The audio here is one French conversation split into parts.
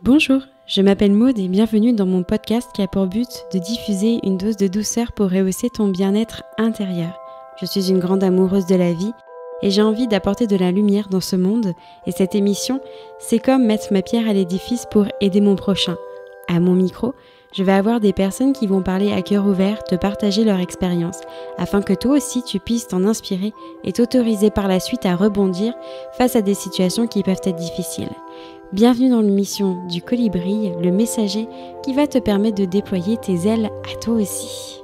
Bonjour, je m'appelle Maude et bienvenue dans mon podcast qui a pour but de diffuser une dose de douceur pour rehausser ton bien-être intérieur. Je suis une grande amoureuse de la vie et j'ai envie d'apporter de la lumière dans ce monde et cette émission, c'est comme mettre ma pierre à l'édifice pour aider mon prochain. À mon micro, je vais avoir des personnes qui vont parler à cœur ouvert, te partager leur expérience, afin que toi aussi tu puisses t'en inspirer et t'autoriser par la suite à rebondir face à des situations qui peuvent être difficiles. Bienvenue dans l'émission du Colibri, le messager qui va te permettre de déployer tes ailes à toi aussi.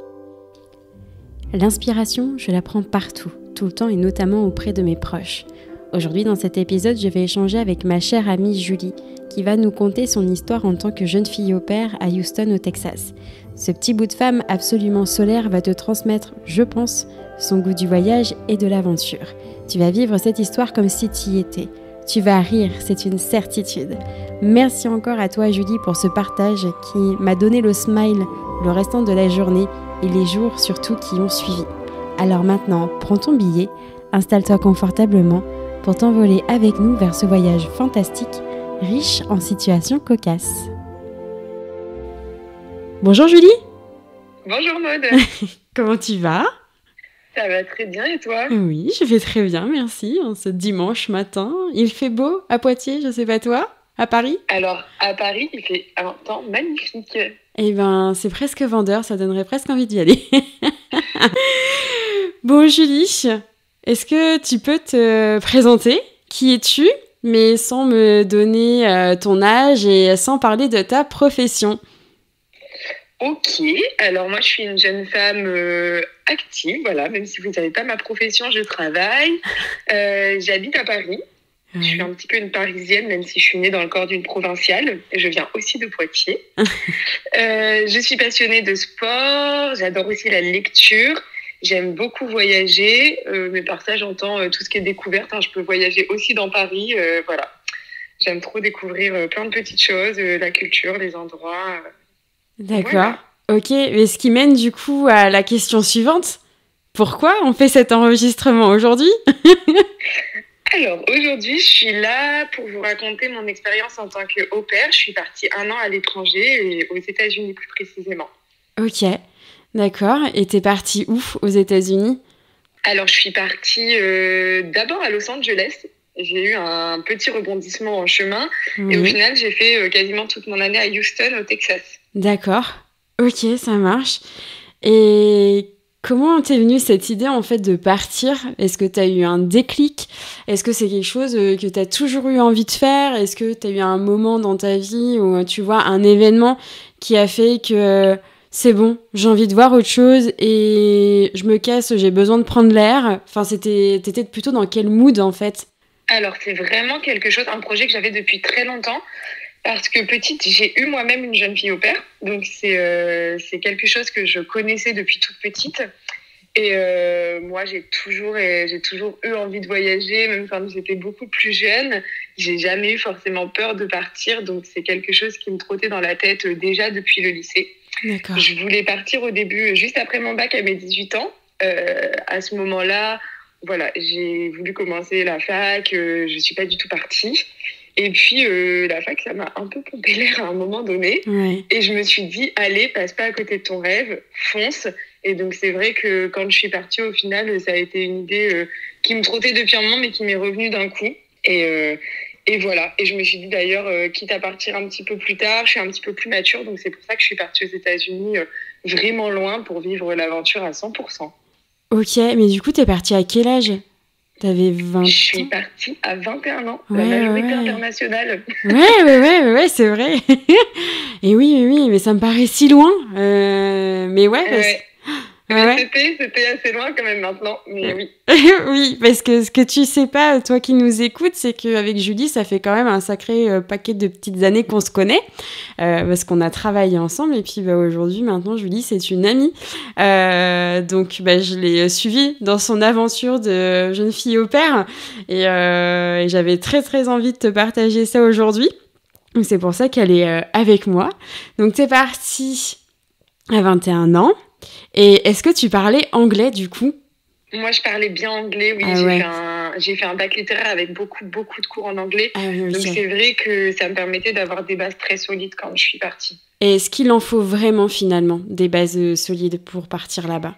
L'inspiration, je la prends partout, tout le temps et notamment auprès de mes proches. Aujourd'hui, dans cet épisode, je vais échanger avec ma chère amie Julie, qui va nous conter son histoire en tant que jeune fille au pair à Houston, au Texas. Ce petit bout de femme absolument solaire va te transmettre, je pense, son goût du voyage et de l'aventure. Tu vas vivre cette histoire comme si tu y étais. Tu vas rire, c'est une certitude. Merci encore à toi Julie pour ce partage qui m'a donné le smile le restant de la journée et les jours surtout qui ont suivi. Alors maintenant, prends ton billet, installe-toi confortablement pour t'envoler avec nous vers ce voyage fantastique, riche en situations cocasses. Bonjour Julie. Bonjour Maude. Comment tu vas ? Ça va très bien et toi ? Oui, je vais très bien, merci. Ce dimanche matin, il fait beau à Poitiers, je sais pas toi, à Paris ? Alors, à Paris, il fait un temps magnifique. Eh ben, c'est presque vendeur, ça donnerait presque envie d'y aller. Bon Julie, est-ce que tu peux te présenter ? Qui es-tu ? Mais sans me donner ton âge et sans parler de ta profession. Ok, alors moi je suis une jeune femme active, voilà, même si vous ne savez pas ma profession, je travaille. J'habite à Paris. Je suis un petit peu une Parisienne, même si je suis née dans le corps d'une provinciale. Je viens aussi de Poitiers. Je suis passionnée de sport, j'adore aussi la lecture. J'aime beaucoup voyager, mais par ça j'entends tout ce qui est découverte. Je peux voyager aussi dans Paris, voilà. J'aime trop découvrir plein de petites choses, la culture, les endroits. D'accord, Voilà. Ok, mais ce qui mène du coup à la question suivante. Pourquoi on fait cet enregistrement aujourd'hui ? Alors, aujourd'hui, je suis là pour vous raconter mon expérience en tant que au pair. Je suis partie 1 an à l'étranger, et aux États-Unis plus précisément. Ok, d'accord. Et t'es partie où aux États-Unis ? Alors, je suis partie d'abord à Los Angeles. J'ai eu un petit rebondissement en chemin. Et au final, j'ai fait quasiment toute mon année à Houston, au Texas. D'accord, ok, ça marche. Et comment t'es venue cette idée en fait de partir ? Est-ce que t'as eu un déclic ? Est-ce que c'est quelque chose que t'as toujours eu envie de faire ? Est-ce que t'as eu un moment dans ta vie où tu vois un événement qui a fait que c'est bon, j'ai envie de voir autre chose et je me casse, j'ai besoin de prendre l'air ? Enfin, t'étais plutôt dans quel mood en fait ? Alors, c'est vraiment quelque chose, un projet que j'avais depuis très longtemps. Parce que petite, j'ai eu moi-même une jeune fille au pair. Donc, c'est quelque chose que je connaissais depuis toute petite. Et moi, j'ai toujours eu envie de voyager, même quand j'étais beaucoup plus jeune. J'ai jamais eu forcément peur de partir. Donc, c'est quelque chose qui me trottait dans la tête déjà depuis le lycée. D'accord. Je voulais partir au début, juste après mon bac à mes 18 ans. À ce moment-là, voilà, j'ai voulu commencer la fac. Je suis pas du tout partie. Et puis, la fac, ça m'a un peu pompé l'air à un moment donné. Ouais. Et je me suis dit, allez, passe pas à côté de ton rêve, fonce. Et donc, c'est vrai que quand je suis partie, au final, ça a été une idée qui me trottait depuis un moment, mais qui m'est revenue d'un coup. Et voilà. Et je me suis dit, d'ailleurs, quitte à partir un petit peu plus tard, je suis un petit peu plus mature. Donc, c'est pour ça que je suis partie aux États-Unis vraiment loin pour vivre l'aventure à 100%. Ok, mais du coup, t'es partie à quel âge ? T'avais 20 ans ? Je suis partie à 21 ans, la majorité internationale. Ouais, c'est vrai. Et oui, mais ça me paraît si loin. Mais ouais, C'était assez loin quand même maintenant, mais oui. Oui, parce que ce que tu sais pas, toi qui nous écoutes, c'est qu'avec Julie, ça fait quand même un sacré paquet de petites années qu'on se connaît, parce qu'on a travaillé ensemble, et puis aujourd'hui, maintenant, Julie, c'est une amie. Donc, je l'ai suivie dans son aventure de jeune fille au pair, et j'avais très, très envie de te partager ça aujourd'hui. Donc, c'est pour ça qu'elle est avec moi. Donc, t'es partie à 21 ans. Et est-ce que tu parlais anglais du coup ? Moi, je parlais bien anglais, oui. Ah J'ai ouais. fait j'ai fait un bac littéraire avec beaucoup de cours en anglais. Ah oui, Donc ok. c'est vrai que ça me permettait d'avoir des bases très solides quand je suis partie. Et est-ce qu'il en faut vraiment finalement des bases solides pour partir là-bas?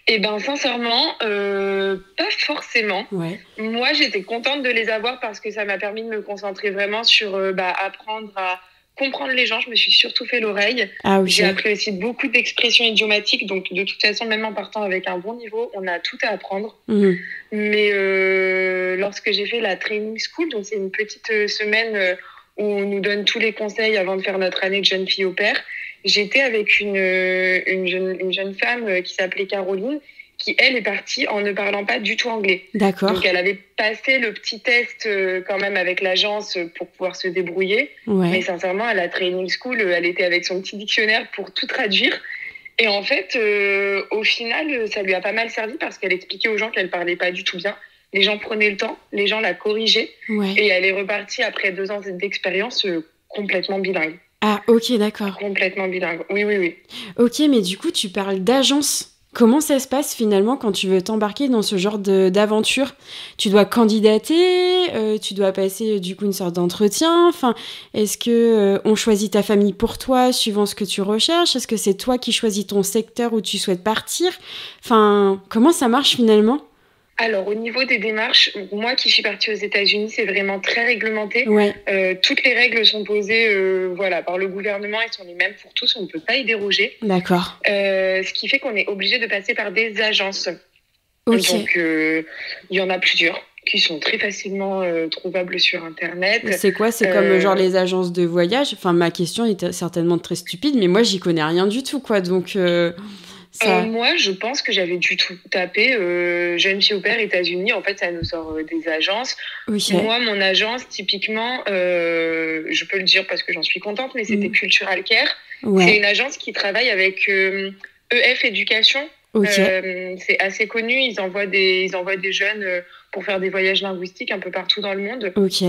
Eh ben sincèrement, pas forcément. Ouais. Moi, j'étais contente de les avoir parce que ça m'a permis de me concentrer vraiment sur apprendre à comprendre les gens. Je me suis surtout fait l'oreille. Ah ok. J'ai appris aussi beaucoup d'expressions idiomatiques. Donc, de toute façon, même en partant avec un bon niveau, on a tout à apprendre. Mhm. Mais lorsque j'ai fait la training school, donc c'est une petite semaine où on nous donne tous les conseils avant de faire notre année de jeune fille au pair, j'étais avec une jeune femme qui s'appelait Caroline, qui, elle, est partie en ne parlant pas du tout anglais. D'accord. Donc, elle avait passé le petit test quand même avec l'agence pour pouvoir se débrouiller. Ouais. Mais sincèrement, à la training school, elle était avec son petit dictionnaire pour tout traduire. Et en fait, au final, ça lui a pas mal servi parce qu'elle expliquait aux gens qu'elle parlait pas du tout bien. Les gens prenaient le temps, les gens la corrigeaient. Ouais. Et elle est repartie après 2 ans d'expérience complètement bilingue. Ah ok, d'accord. Complètement bilingue, oui, oui, oui. Ok, mais du coup, tu parles d'agence. Comment ça se passe finalement quand tu veux t'embarquer dans ce genre d'aventure? Tu dois candidater, tu dois passer du coup une sorte d'entretien. Enfin, est-ce que on choisit ta famille pour toi suivant ce que tu recherches? Est-ce que c'est toi qui choisis ton secteur où tu souhaites partir? Enfin, comment ça marche finalement? Alors, au niveau des démarches, moi qui suis partie aux États-Unis, c'est vraiment très réglementé. Ouais, Toutes les règles sont posées par le gouvernement et sont les mêmes pour tous. On ne peut pas y déroger. d'accord. Ce qui fait qu'on est obligé de passer par des agences. Ok. Donc, il y en a plusieurs qui sont très facilement trouvables sur Internet. C'est quoi? C'est comme genre les agences de voyage? Enfin, ma question est certainement très stupide, mais moi, j'y connais rien du tout, quoi. Donc, ça... Moi, je pense que j'avais du tout tapé jeune fille au pair États-Unis. En fait, ça nous sort des agences. Ok. Moi, mon agence, typiquement, je peux le dire parce que j'en suis contente, mais c'était Cultural Care. Ouais. C'est une agence qui travaille avec EF Éducation. Ok. C'est assez connu. Ils envoient des jeunes pour faire des voyages linguistiques un peu partout dans le monde. Ok.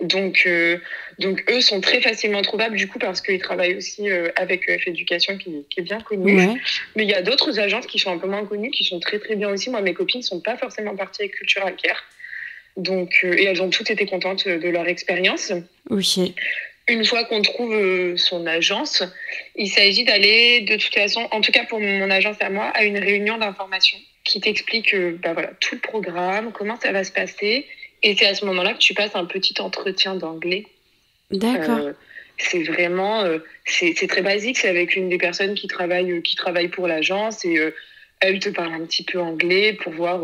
Donc eux sont très facilement trouvables du coup parce qu'ils travaillent aussi avec EF Éducation qui est bien connue. Ouais. Mais il y a d'autres agences qui sont un peu moins connues, qui sont très très bien aussi. Moi, mes copines ne sont pas forcément parties avec Cultural Care. Donc, et elles ont toutes été contentes de leur expérience. Ok. Une fois qu'on trouve son agence, il s'agit d'aller, de toute façon, en tout cas pour mon agence à moi, à une réunion d'information qui t'explique tout le programme, comment ça va se passer. Et c'est à ce moment-là que tu passes un petit entretien d'anglais. D'accord. C'est vraiment, c'est très basique. C'est avec une des personnes qui travaille pour l'agence et elle te parle un petit peu anglais pour voir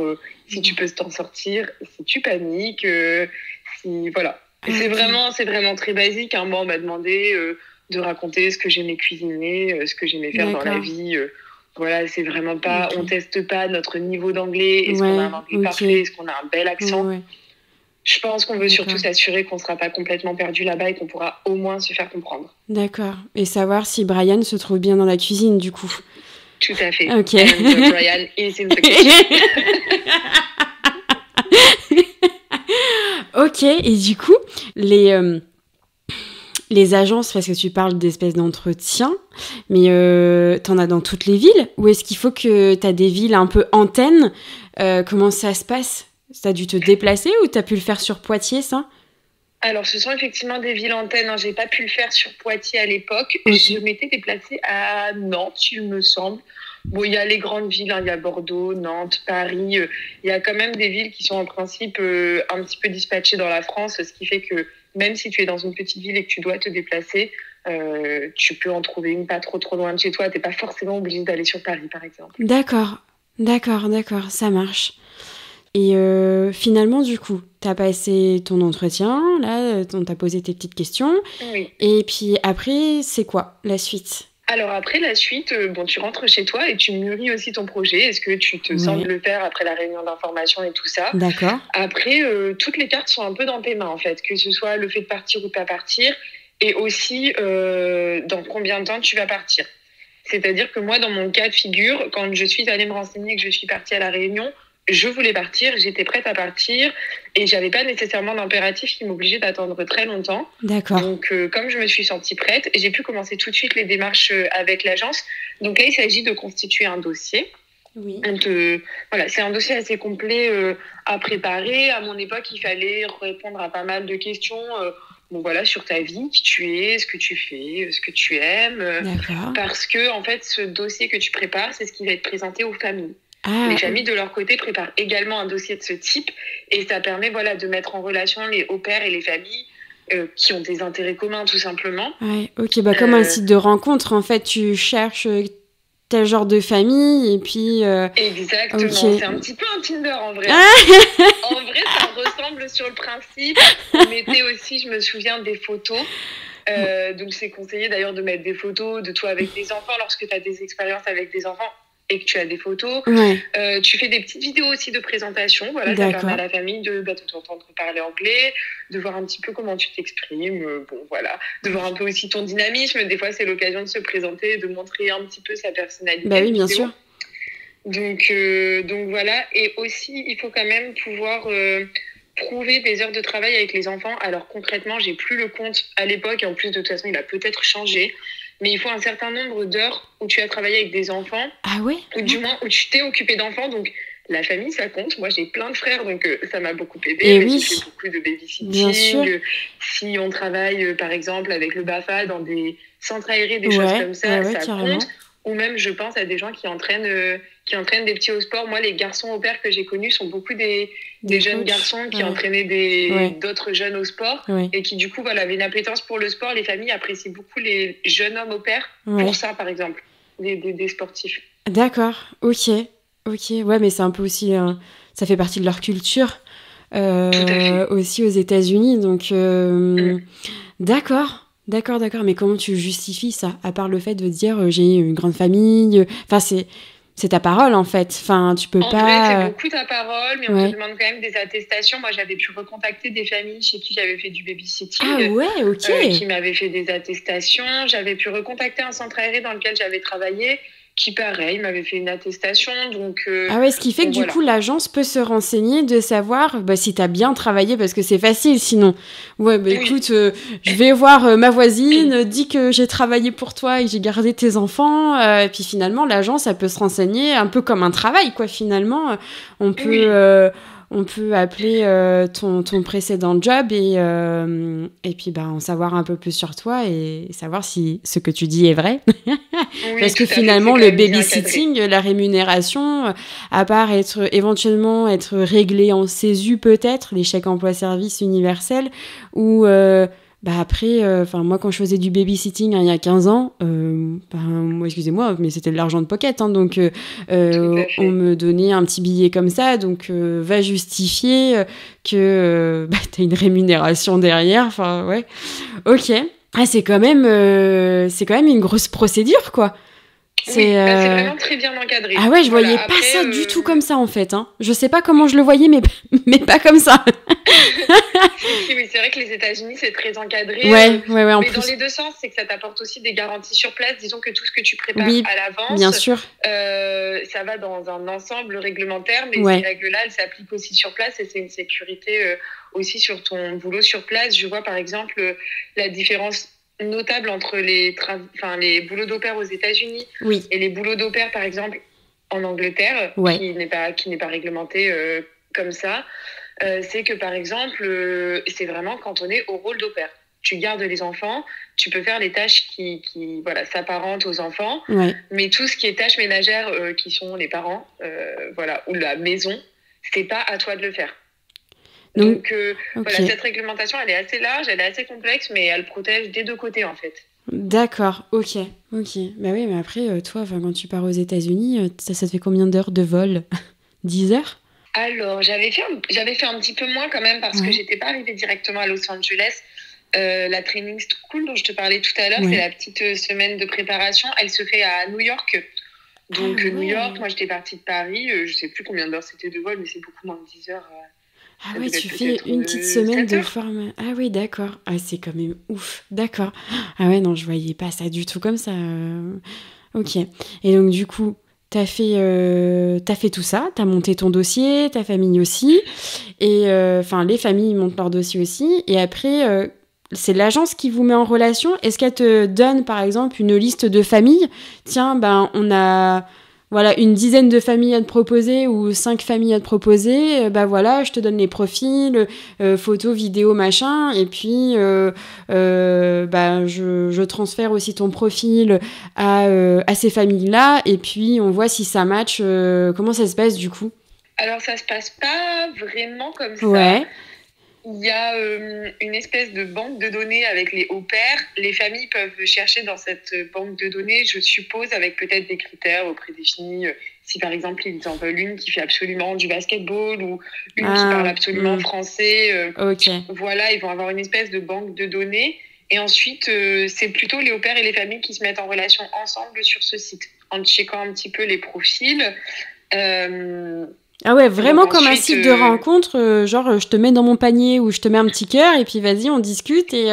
si tu peux t'en sortir, si tu paniques, voilà. C'est vraiment très basique. Moi, on m'a demandé de raconter ce que j'aimais cuisiner, ce que j'aimais faire dans la vie. Voilà, c'est vraiment pas, on teste pas notre niveau d'anglais. Est-ce qu'on a un anglais parfait? Est-ce qu'on a un bel accent? Je pense qu'on veut surtout s'assurer qu'on ne sera pas complètement perdu là-bas et qu'on pourra au moins se faire comprendre. D'accord. Et savoir si Brian se trouve bien dans la cuisine, du coup. Tout à fait. Ok. And Brian is in the kitchen. Ok. Et du coup, les agences, parce que tu parles d'espèces d'entretien, mais t'en as dans toutes les villes? Ou est-ce qu'il faut que t'as des villes un peu antennes? Comment ça se passe? T'as dû te déplacer ou t'as pu le faire sur Poitiers, ça? Alors, ce sont effectivement des villes antennes. J'ai pas pu le faire sur Poitiers à l'époque. Okay. Je m'étais déplacée à Nantes, il me semble. Bon, il y a les grandes villes, il y a Bordeaux, Nantes, Paris. Il y a quand même des villes qui sont en principe un petit peu dispatchées dans la France, ce qui fait que même si tu es dans une petite ville et que tu dois te déplacer, tu peux en trouver une pas trop loin de chez toi. T'es pas forcément obligé d'aller sur Paris, par exemple. D'accord, ça marche. Et finalement, du coup, t'as passé ton entretien, là, t'as posé tes petites questions. Oui. Et puis après, c'est quoi la suite? Alors après la suite, tu rentres chez toi et tu mûris aussi ton projet. Est-ce que tu te sens de le faire après la réunion d'information et tout ça? D'accord. Après, toutes les cartes sont un peu dans tes mains, en fait. Que ce soit le fait de partir ou de pas partir. Et aussi, dans combien de temps tu vas partir. C'est-à-dire que moi, dans mon cas de figure, quand je suis allée me renseigner et que je suis partie à la Réunion, je voulais partir, j'étais prête à partir et j'avais pas nécessairement d'impératif qui m'obligeait d'attendre très longtemps. D'accord. Donc, comme je me suis sentie prête, j'ai pu commencer tout de suite les démarches avec l'agence. Donc là, il s'agit de constituer un dossier. Oui. Voilà, c'est un dossier assez complet à préparer. À mon époque, il fallait répondre à pas mal de questions bon, voilà, sur ta vie, qui tu es, ce que tu fais, ce que tu aimes. D'accord. Parce que, en fait, ce dossier que tu prépares, c'est ce qui va être présenté aux familles. Ah, Les familles, de leur côté, préparent également un dossier de ce type. Et ça permet voilà, de mettre en relation les au-pairs et les familles qui ont des intérêts communs, tout simplement. ouais, ok, bah comme un site de rencontre, en fait, tu cherches tel genre de famille, et puis... Exactement, okay. C'est un petit peu un Tinder, en vrai. Ah En vrai, ça ressemble sur le principe. On mettait aussi, je me souviens, des photos. Donc, c'est conseillé d'ailleurs de mettre des photos de toi avec des enfants lorsque tu as des expériences avec des enfants et que tu as des photos. Ouais. Tu fais des petites vidéos aussi de présentation. Voilà, ça permet à la famille de t'entendre parler anglais, de voir un petit peu comment tu t'exprimes. Bon, voilà, de voir un peu aussi ton dynamisme. Des fois, c'est l'occasion de se présenter, de montrer un petit peu sa personnalité. Bah oui, bien sûr. Donc voilà. Et aussi, il faut quand même pouvoir prouver des heures de travail avec les enfants. Alors concrètement, j'ai plus le compte à l'époque. Et en plus, de toute façon, il a peut-être changé. Mais il faut un certain nombre d'heures où tu as travaillé avec des enfants. Ah ouais? Ou du moins, où tu t'es occupé d'enfants. Donc, la famille, ça compte. Moi, j'ai plein de frères, donc ça m'a beaucoup aidé. Et oui. J'ai fait beaucoup de babysitting. Bien sûr. Si on travaille, par exemple, avec le BAFA dans des centres aérés, des choses comme ça, ça carrément. compte. Ou même, je pense à des gens qui entraînent des petits au sport. Moi, les garçons au pair que j'ai connus sont beaucoup des jeunes garçons qui entraînaient d'autres jeunes au sport et qui, du coup, voilà, avaient une appétence pour le sport. Les familles apprécient beaucoup les jeunes hommes au pair pour ça, par exemple, des sportifs. D'accord, ok. Ouais, mais c'est un peu aussi... ça fait partie de leur culture aussi aux États-Unis. Donc, D'accord. Mais comment tu justifies ça? À part le fait de dire j'ai une grande famille. Enfin, c'est ta parole, en fait. Enfin, tu peux pas... En vrai, c'est beaucoup ta parole, mais on te demande quand même des attestations. Moi, j'avais pu recontacter des familles chez qui j'avais fait du babysitting. Ah ouais, ok. Qui m'avaient fait des attestations. J'avais pu recontacter un centre aéré dans lequel j'avais travaillé, qui, pareil, m'avait fait une attestation. Donc, ah ouais, ce qui fait que du coup, l'agence peut se renseigner de savoir si t'as bien travaillé, parce que c'est facile sinon. Ouais, écoute, je vais voir ma voisine, dis que j'ai travaillé pour toi et que j'ai gardé tes enfants. Et puis finalement, l'agence, elle peut se renseigner un peu comme un travail, quoi, finalement. On peut appeler ton précédent job et puis en savoir un peu plus sur toi et savoir si ce que tu dis est vrai. Parce que finalement, le babysitting, la rémunération, à part éventuellement être réglé en CESU peut-être, les chèques emploi-service universels, ou... après, moi, quand je faisais du babysitting il y a 15 ans, moi, excusez-moi, mais c'était de l'argent de pocket, donc on me donnait un petit billet comme ça, donc va justifier que t'as une rémunération derrière, enfin, ouais. Ok. Ah, c'est quand même une grosse procédure, quoi. C'est vraiment très bien encadré. Ah ouais, je voyais pas ça du tout comme ça, en fait. Hein. Je sais pas comment je le voyais, mais pas comme ça. Oui, c'est vrai que les États-Unis, c'est très encadré. Ouais, en mais plus. dans les deux sens, c'est que ça t'apporte aussi des garanties sur place. Disons que tout ce que tu prépares à l'avance, bien sûr. Ça va dans un ensemble réglementaire, mais ces règles-là, elles s'appliquent aussi sur place et c'est une sécurité aussi sur ton boulot sur place. Je vois par exemple la différence notable entre les boulots d'au-pair aux États-Unis et les boulots d'au-pair, par exemple, en Angleterre, qui n'est pas réglementé comme ça. C'est que, par exemple, c'est vraiment cantonné au rôle d'au-pair. Tu gardes les enfants, tu peux faire les tâches qui s'apparentent aux enfants, mais tout ce qui est tâches ménagères qui sont les parents, ou la maison, c'est pas à toi de le faire. Donc, cette réglementation, elle est assez large, elle est assez complexe, mais elle protège des deux côtés, en fait. D'accord, ok. Bah oui, mais après, toi, quand tu pars aux États-Unis, ça te fait combien d'heures de vol? 10 heures? Alors, j'avais fait un petit peu moins quand même, parce que j'étais pas arrivée directement à Los Angeles. La training school dont je te parlais tout à l'heure, c'est la petite semaine de préparation. Elle se fait à New York. Donc, New York, moi, j'étais partie de Paris. Je sais plus combien d'heures c'était de vol, mais c'est beaucoup moins de 10 heures. Ah ouais, tu fais une petite semaine de formation. Ah oui, d'accord. Ah, c'est quand même ouf. D'accord. Ah ouais, non, je voyais pas ça du tout comme ça. Ok. Et donc, du coup, t'as fait tout ça, t'as monté ton dossier, ta famille aussi. Et les familles montent leur dossier aussi. Et après, c'est l'agence qui vous met en relation. Est-ce qu'elle te donne, par exemple, une liste de familles? Tiens, on a voilà, une dizaine de familles à te proposer ou 5 familles à te proposer, bah voilà, je te donne les profils, photos, vidéos, machin, et puis bah, je transfère aussi ton profil à ces familles-là, et puis on voit si ça match. Comment ça se passe du coup? Alors, ça se passe pas vraiment comme ça. Ouais. Il y a une espèce de banque de données avec les au-pairs. Les familles peuvent chercher dans cette banque de données, je suppose, avec peut-être des critères prédéfinis. Si par exemple, ils en veulent une qui fait absolument du basketball ou une qui parle absolument français. Ok. Voilà, ils vont avoir une espèce de banque de données. Et ensuite, c'est plutôt les au-pairs et les familles qui se mettent en relation ensemble sur ce site, en checkant un petit peu les profils. Ah ouais, vraiment Donc comme un ensuite, site de rencontre, genre je te mets dans mon panier ou je te mets un petit cœur et puis vas-y, on discute et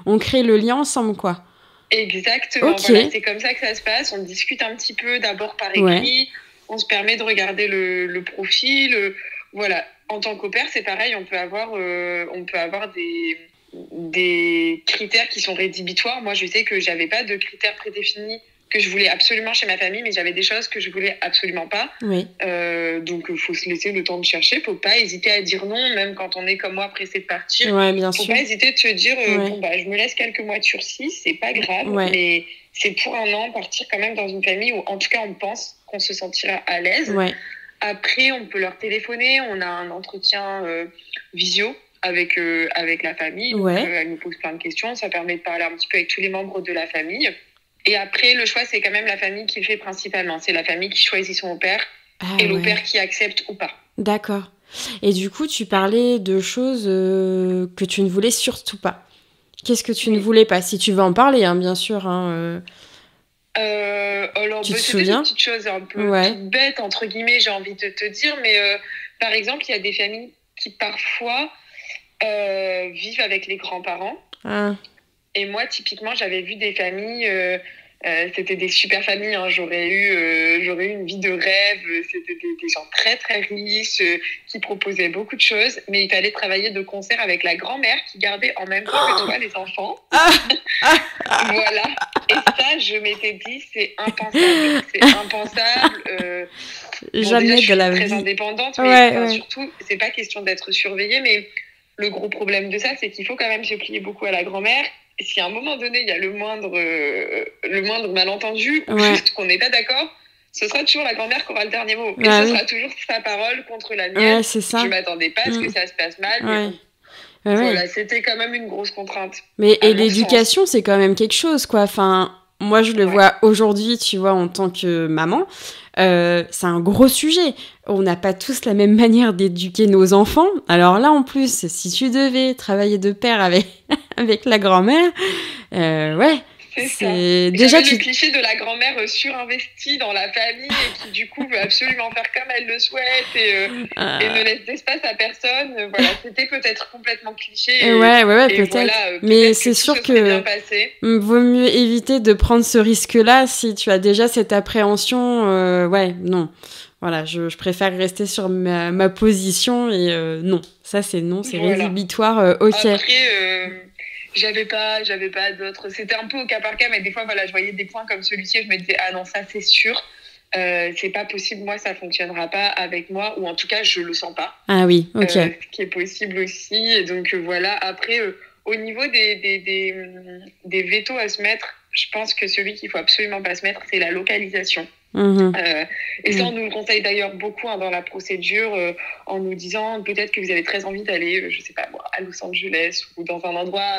on crée le lien ensemble, quoi. Exactement, Ok. voilà, c'est comme ça que ça se passe. On discute un petit peu d'abord par écrit, on se permet de regarder le profil. Voilà, en tant qu'au-pair, c'est pareil, on peut avoir des critères qui sont rédhibitoires. Moi, je sais que j'avais pas de critères prédéfinis que je voulais absolument chez ma famille, mais j'avais des choses que je voulais absolument pas. Oui. Donc, il faut se laisser le temps de chercher. Faut pas hésiter à dire non, même quand on est comme moi pressé de partir. Ouais, bien Faut sûr. pas hésiter de se dire bon bah je me laisse quelques mois de sursis, c'est pas grave, mais c'est pour un an partir quand même dans une famille où en tout cas on pense qu'on se sentira à l'aise. Ouais. Après, on peut leur téléphoner, on a un entretien visio avec la famille. Donc, elle nous pose plein de questions, ça permet de parler un petit peu avec tous les membres de la famille. Et après, le choix, c'est quand même la famille qui le fait principalement. C'est la famille qui choisit son au-pair et l'au-pair qui accepte ou pas. D'accord. Et du coup, tu parlais de choses que tu ne voulais surtout pas. Qu'est-ce que tu ne voulais pas? Si tu veux en parler, hein, bien sûr. Hein, alors, tu te c'était souviens? des petites choses un peu toutes bêtes, entre guillemets, j'ai envie de te dire. Mais par exemple, il y a des familles qui parfois vivent avec les grands-parents. Ah. Et moi, typiquement, j'avais vu des familles, c'était des super familles, hein. J'aurais eu une vie de rêve, c'était des gens très, très riches, qui proposaient beaucoup de choses, mais il fallait travailler de concert avec la grand-mère qui gardait en même temps que toi les enfants. Voilà. Et ça, je m'étais dit, c'est impensable. C'est impensable. Jamais déjà, de la je suis vie. très indépendante, mais surtout, c'est pas question d'être surveillée, mais le gros problème de ça, c'est qu'il faut quand même se plier beaucoup à la grand-mère. Si à un moment donné, il y a le moindre malentendu ou juste qu'on n'est pas d'accord, ce sera toujours la grand-mère qui aura le dernier mot. Et ce sera toujours sa parole contre la mienne. C'est ça. Je ne m'attendais pas à ce que ça se passe mal, mais bon. Voilà, c'était quand même une grosse contrainte. Mais et l'éducation, c'est quand même quelque chose, quoi. Enfin, moi, je le vois aujourd'hui, tu vois, en tant que maman. C'est un gros sujet. On n'a pas tous la même manière d'éduquer nos enfants. Alors là, en plus, si tu devais travailler de pair avec la grand-mère, c'est ça. Déjà, le cliché de la grand-mère surinvestie dans la famille et qui, du coup, veut absolument faire comme elle le souhaite et ne laisse d'espace à personne. Voilà, c'était peut-être complètement cliché. Ouais, peut-être. Voilà, mais c'est sûr que vaut mieux éviter de prendre ce risque-là si tu as déjà cette appréhension. Non. Voilà, je préfère rester sur ma position et non. Ça, c'est non, c'est rédhibitoire. Ok. Après, j'avais pas d'autres. C'était un peu au cas par cas, mais des fois, voilà, je voyais des points comme celui-ci et je me disais, ah non, ça, c'est sûr. C'est pas possible, moi, ça fonctionnera pas avec moi, ou en tout cas, je le sens pas. Ah oui, ok. Ce qui est possible aussi. Et donc, voilà. Après, au niveau des vétos à se mettre, je pense que celui qu'il faut absolument pas se mettre, c'est la localisation. Et ça, on nous le conseille d'ailleurs beaucoup dans la procédure, en nous disant peut-être que vous avez très envie d'aller, je sais pas moi, à Los Angeles ou dans un endroit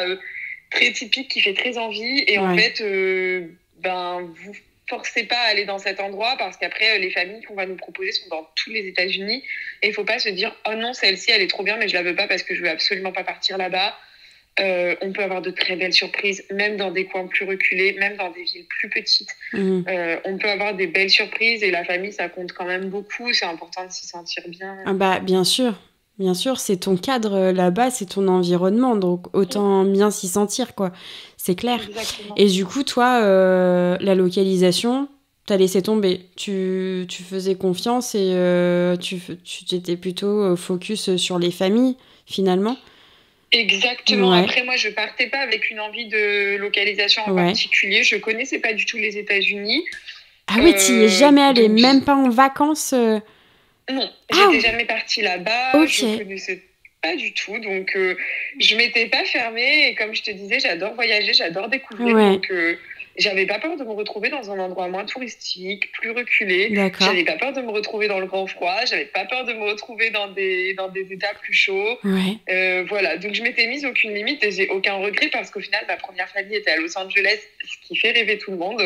très typique qui fait très envie. Et en fait, vous forcez pas à aller dans cet endroit parce qu'après, les familles qu'on va nous proposer sont dans tous les États-Unis. Et il faut pas se dire oh non, celle-ci, elle est trop bien, mais je la veux pas parce que je veux absolument pas partir là-bas. On peut avoir de très belles surprises, même dans des coins plus reculés, même dans des villes plus petites. On peut avoir des belles surprises et la famille, ça compte quand même beaucoup. C'est important de s'y sentir bien. Ah bah, bien sûr, c'est ton cadre là-bas, c'est ton environnement, donc autant bien s'y sentir, quoi. C'est clair. Exactement. Et du coup, toi, la localisation, t'as laissé tomber. Tu faisais confiance et tu étais plutôt focus sur les familles, finalement. Exactement. Après, moi, je partais pas avec une envie de localisation en particulier. Je connaissais pas du tout les États-Unis. Ah oui, tu y es jamais allée, Donc, même pas en vacances non, Ah, j'étais jamais partie là-bas, je ok. connaissais pas du tout, donc je m'étais pas fermée. Et comme je te disais, j'adore voyager, j'adore découvrir, Ouais, donc j'avais pas peur de me retrouver dans un endroit moins touristique, plus reculé. d'accord. J'avais pas peur de me retrouver dans le grand froid, j'avais pas peur de me retrouver dans des états plus chauds. Ouais, Voilà, donc je m'étais mise aucune limite et j'ai aucun regret parce qu'au final, ma première famille était à Los Angeles, ce qui fait rêver tout le monde.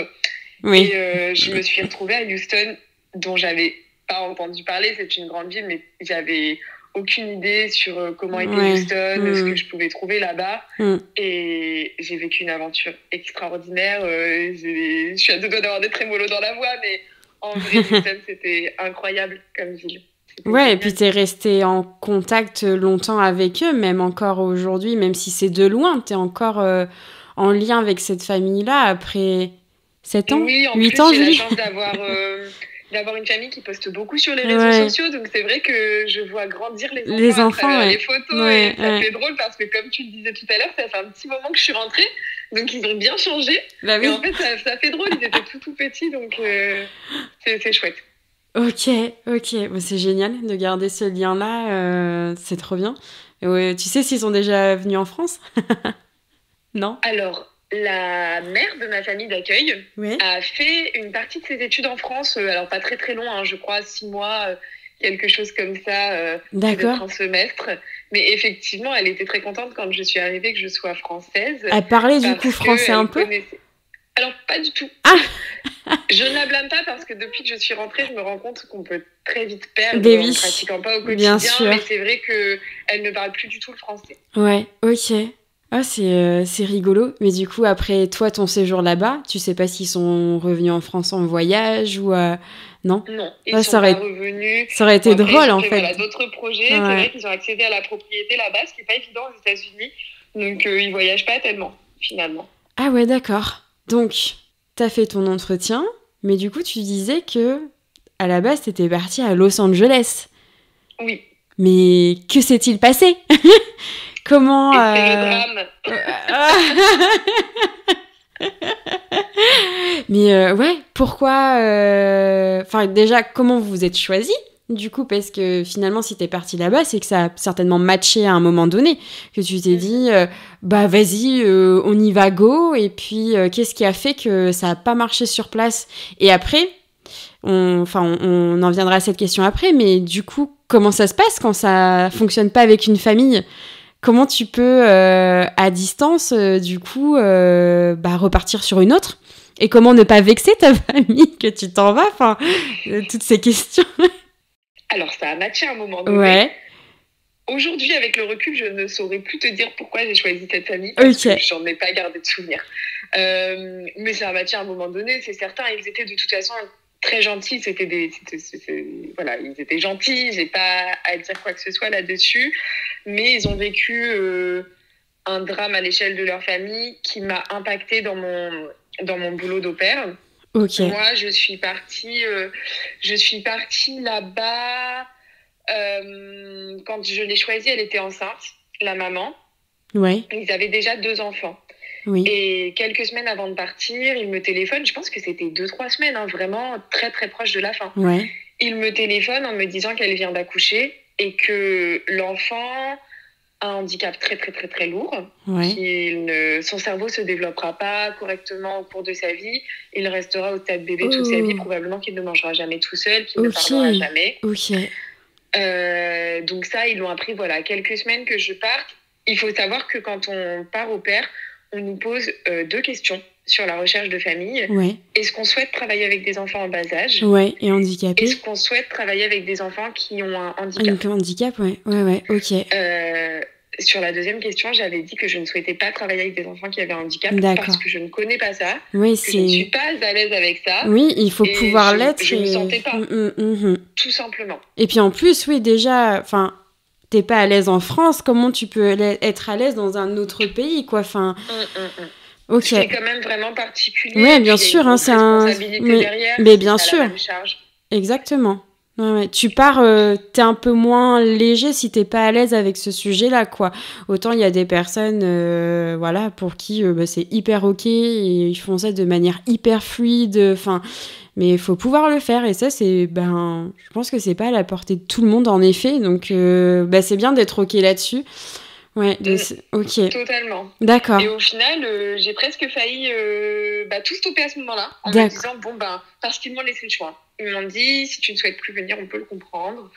oui. Et je me suis retrouvée à Houston, dont j'avais pas entendu parler. C'est une grande ville, mais j'avais aucune idée sur comment était Ouais. Houston, ce que je pouvais trouver là-bas. Mm. Et j'ai vécu une aventure extraordinaire. Je suis à deux doigts d'avoir des trémolos dans la voix, mais en vrai, Houston, c'était incroyable comme ville. C'était Ouais, et génial. puis t'es resté en contact longtemps avec eux, même encore aujourd'hui, même si c'est de loin, t'es encore en lien avec cette famille-là après 7 ans, Oui, en 8 plus, ans, j'ai la Julie. chance d'avoir une famille qui poste beaucoup sur les réseaux Ouais, sociaux. Donc, c'est vrai que je vois grandir les enfants les à enfants, travers ouais. les photos. Ouais, Et ça ouais. fait drôle parce que, comme tu le disais tout à l'heure, ça fait un petit moment que je suis rentrée. Donc, ils ont bien changé. Bah Et oui. en fait, ça fait drôle. Ils étaient tout petits. Donc, c'est chouette. Ok, ok. Bon, c'est génial de garder ce lien-là, c'est trop bien. Et ouais, tu sais s'ils sont déjà venus en France? Non? Alors, la mère de ma famille d'accueil Ouais. a fait une partie de ses études en France. Alors, pas très très long, hein, je crois 6 mois, quelque chose comme ça, peut-être D'accord. un semestre. Mais effectivement, elle était très contente quand je suis arrivée que je sois française Elle parlait du parce coup français un qu'elle peu? connaissait. Alors, pas du tout. Ah! Je ne la blâme pas parce que depuis que je suis rentrée, je me rends compte qu'on peut très vite perdre Ben en ne oui, pratiquant pas au bien quotidien. sûr. Mais c'est vrai qu'elle ne parle plus du tout le français. Ouais, ok. Ah, c'est rigolo. Mais du coup, après toi, ton séjour là-bas, tu sais pas s'ils sont revenus en France en voyage ou... Non? Non, ils Ah, sont pas revenus. ça aurait Bon, été après, ils drôle, ont en fait fait. voilà, d'autres projets. C'est Ouais. vrai qu'ils ont accédé à la propriété là-bas, ce qui n'est pas évident aux États-Unis. Donc, ils voyagent pas tellement, finalement. Ah ouais, d'accord. Donc, t'as fait ton entretien, mais du coup, tu disais que à la base, t'étais partie à Los Angeles. Oui, Mais que s'est-il passé? Comment... et c'est le drame. Mais ouais, pourquoi... Enfin, déjà, comment vous vous êtes choisis? Du coup, parce que finalement, si t'es partie là-bas, c'est que ça a certainement matché à un moment donné. Que tu t'es dit, bah vas-y, on y va go. Et puis, qu'est-ce qui a fait que ça a pas marché sur place? Et après, on en viendra à cette question après, mais du coup, comment ça se passe quand ça fonctionne pas avec une famille? Comment tu peux, à distance, du coup, repartir sur une autre? Et comment ne pas vexer ta famille que tu t'en vas? Enfin, toutes ces questions. Alors, ça a matché à un moment donné. Ouais, Aujourd'hui, avec le recul, je ne saurais plus te dire pourquoi j'ai choisi cette famille, parce ok. que j'en ai pas gardé de souvenir. Mais ça a matché à un moment donné, c'est certain. Ils étaient de toute façon très gentils. Voilà, ils étaient gentils. J'ai pas à dire quoi que ce soit là-dessus. Mais ils ont vécu un drame à l'échelle de leur famille qui m'a impactée dans mon boulot d'au pair. Ok. Moi, je suis partie là-bas. Quand je l'ai choisie, elle était enceinte, la maman. Ouais, Ils avaient déjà 2 enfants. oui. Et quelques semaines avant de partir, il me téléphone. Je pense que c'était 2-3 semaines, hein, vraiment très très proche de la fin. Ouais, Il me téléphone en me disant qu'elle vient d'accoucher et que l'enfant a un handicap très très très très lourd. ouais. Son cerveau se développera pas correctement au cours de sa vie. Il restera au stade bébé toute sa vie. Probablement qu'il ne mangera jamais tout seul, qu'il ne parlera jamais. Ok. Donc ça, ils l'ont appris, voilà, quelques semaines que je parte. Il faut savoir que quand on part au pair, on nous pose 2 questions sur la recherche de famille. Ouais, Est-ce qu'on souhaite travailler avec des enfants en bas âge? ouais. Et handicapé? Est-ce qu'on souhaite travailler avec des enfants qui ont un handicap? Un handicap, ouais. Ouais, ouais, ok. Sur la deuxième question, j'avais dit que je ne souhaitais pas travailler avec des enfants qui avaient un handicap D'accord. parce que je ne connais pas ça, Oui, que je ne suis pas à l'aise avec ça. Oui, il faut et pouvoir l'être. Je ne me sentais pas, Mmh. tout simplement. Et puis en plus, oui, déjà, enfin, t'es pas à l'aise en France, comment tu peux être à l'aise dans un autre pays, quoi? Enfin, ok. C'est quand même vraiment particulier. Ouais, bien sûr, hein, c'est un. Responsabilité derrière. Mais bien c'est sûr. pas la même charge. Exactement. Ouais, ouais. Tu pars, t'es un peu moins léger si t'es pas à l'aise avec ce sujet-là, quoi. Autant il y a des personnes, voilà, pour qui c'est hyper ok et ils font ça de manière hyper fluide. Enfin, Mais il faut pouvoir le faire. Et ça, je pense que c'est pas à la portée de tout le monde, en effet. Donc, c'est bien d'être OK là-dessus. Ouais, OK. Totalement. D'accord. Et au final, j'ai presque failli tout stopper à ce moment-là, en me disant, parce qu'ils m'ont laissé le choix. Ils m'ont dit, si tu ne souhaites plus venir, on peut le comprendre.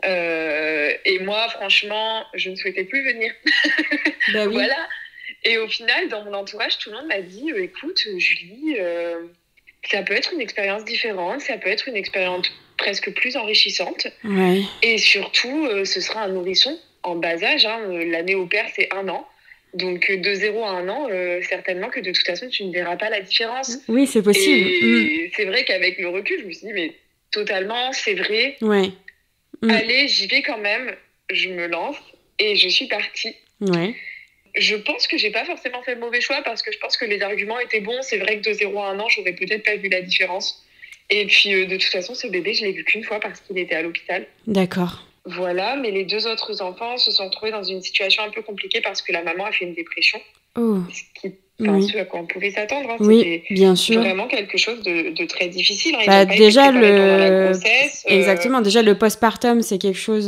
Et moi, franchement, je ne souhaitais plus venir. Bah oui. Voilà. Et au final, dans mon entourage, tout le monde m'a dit, écoute, Julie, ça peut être une expérience différente, ça peut être une expérience presque plus enrichissante. Ouais. Et surtout, ce sera un nourrisson en bas âge. L'année au père, c'est 1 an. Donc, de 0 à 1 an, certainement que de toute façon, tu ne verras pas la différence. Oui, c'est possible. Et c'est vrai qu'avec le recul, je me suis dit, mais totalement, c'est vrai. Ouais. Allez, j'y vais quand même. Je me lance et je suis partie. Ouais. Je pense que j'ai pas forcément fait le mauvais choix parce que je pense que les arguments étaient bons. C'est vrai que de 0 à 1 an, j'aurais peut-être pas vu la différence. Et puis, de toute façon, ce bébé, je l'ai vu qu'une fois parce qu'il était à l'hôpital. D'accord. Voilà, mais les 2 autres enfants se sont retrouvés dans une situation un peu compliquée parce que la maman a fait une dépression. Oh. Ce à quoi on pouvait s'attendre. Oui, c'était bien sûr. Vraiment quelque chose de très difficile. Ils n'ont pas déjà pendant la grossesse. Exactement. Déjà, le postpartum, c'est quelque chose...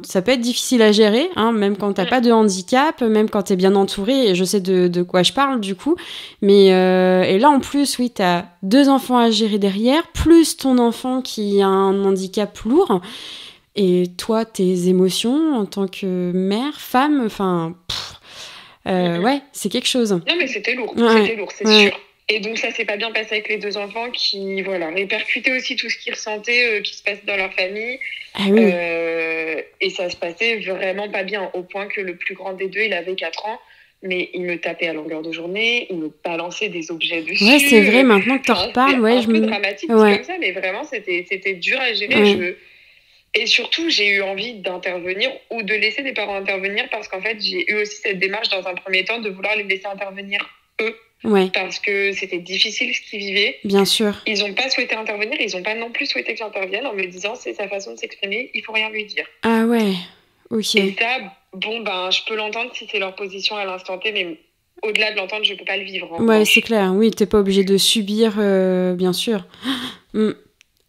ça peut être difficile à gérer, même quand tu n'as pas de handicap, même quand tu es bien entouré. Et je sais de quoi je parle, du coup. Mais et là, en plus, oui, tu as 2 enfants à gérer derrière, plus ton enfant qui a un handicap lourd. Et toi, tes émotions en tant que mère, femme, ouais, c'est quelque chose. Non, mais c'était lourd, c'est sûr. Et donc, ça s'est pas bien passé avec les 2 enfants qui, répercutaient aussi tout ce qu'ils ressentaient, qui se passe dans leur famille. Ah oui. Et ça se passait vraiment pas bien, au point que le plus grand des 2, il avait 4 ans. Mais il me tapait à longueur de journée, il me balançait des objets dessus. Ouais, c'est vrai, maintenant que tu en reparles. C'était un peu dramatique, comme ça, mais vraiment, c'était dur à gérer. Et surtout, j'ai eu envie d'intervenir ou de laisser des parents intervenir parce qu'en fait, j'ai eu aussi cette démarche dans un premier temps de vouloir les laisser intervenir eux. Ouais. Parce que c'était difficile ce qu'ils vivaient. Bien sûr. Ils n'ont pas souhaité intervenir, ils n'ont pas non plus souhaité que j'intervienne en me disant c'est sa façon de s'exprimer, il faut rien lui dire. Ah ouais, ok. Et ça, je peux l'entendre si c'est leur position à l'instant T, mais au-delà de l'entendre, je peux pas le vivre. Ouais, c'est clair. Oui, t'es pas obligé de subir, bien sûr.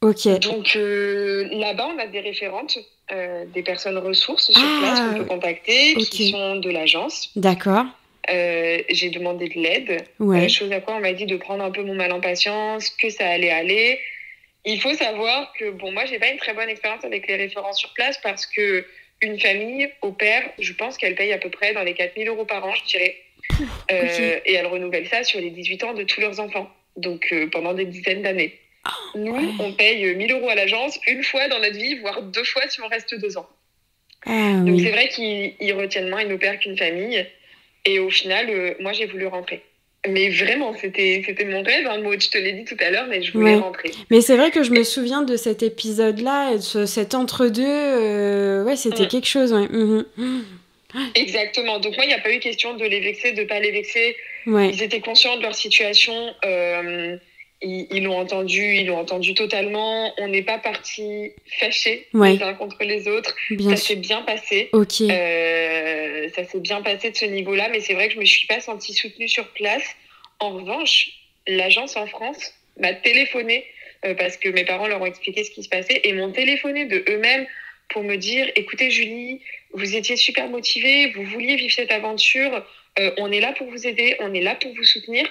Ok. Donc là-bas, on a des référentes, des personnes ressources sur place qu'on peut contacter, qui sont de l'agence. D'accord. J'ai demandé de l'aide, chose à quoi on m'a dit de prendre un peu mon mal en patience, que ça allait aller. Il faut savoir que, moi, j'ai pas une très bonne expérience avec les référents sur place parce que une famille, au père, je pense qu'elle paye à peu près dans les 4 000 € par an, je dirais. Et elle renouvelle ça sur les 18 ans de tous leurs enfants, donc pendant des dizaines d'années. Nous, on paye 1 000 € à l'agence une fois dans notre vie, voire 2 fois si on reste 2 ans. Donc c'est vrai qu'ils retiennent moins une au père qu'une famille. Et au final, moi, j'ai voulu rentrer. Mais vraiment, c'était mon rêve, Maud, je te l'ai dit tout à l'heure, mais je voulais rentrer. Mais c'est vrai que je me souviens de cet épisode-là, cet entre-deux, c'était quelque chose, ouais. Exactement. Donc moi, il n'y a pas eu question de les vexer, de ne pas les vexer. Ils étaient conscients de leur situation. Ils l'ont entendu totalement. On n'est pas partis fâchés les uns contre les autres. Ça s'est bien passé. Okay. Ça s'est bien passé de ce niveau-là, mais c'est vrai que je me suis pas sentie soutenue sur place. En revanche, l'agence en France m'a téléphoné parce que mes parents leur ont expliqué ce qui se passait et m'ont téléphoné de eux-mêmes pour me dire « Écoutez Julie, vous étiez super motivée, vous vouliez vivre cette aventure, on est là pour vous aider, on est là pour vous soutenir. »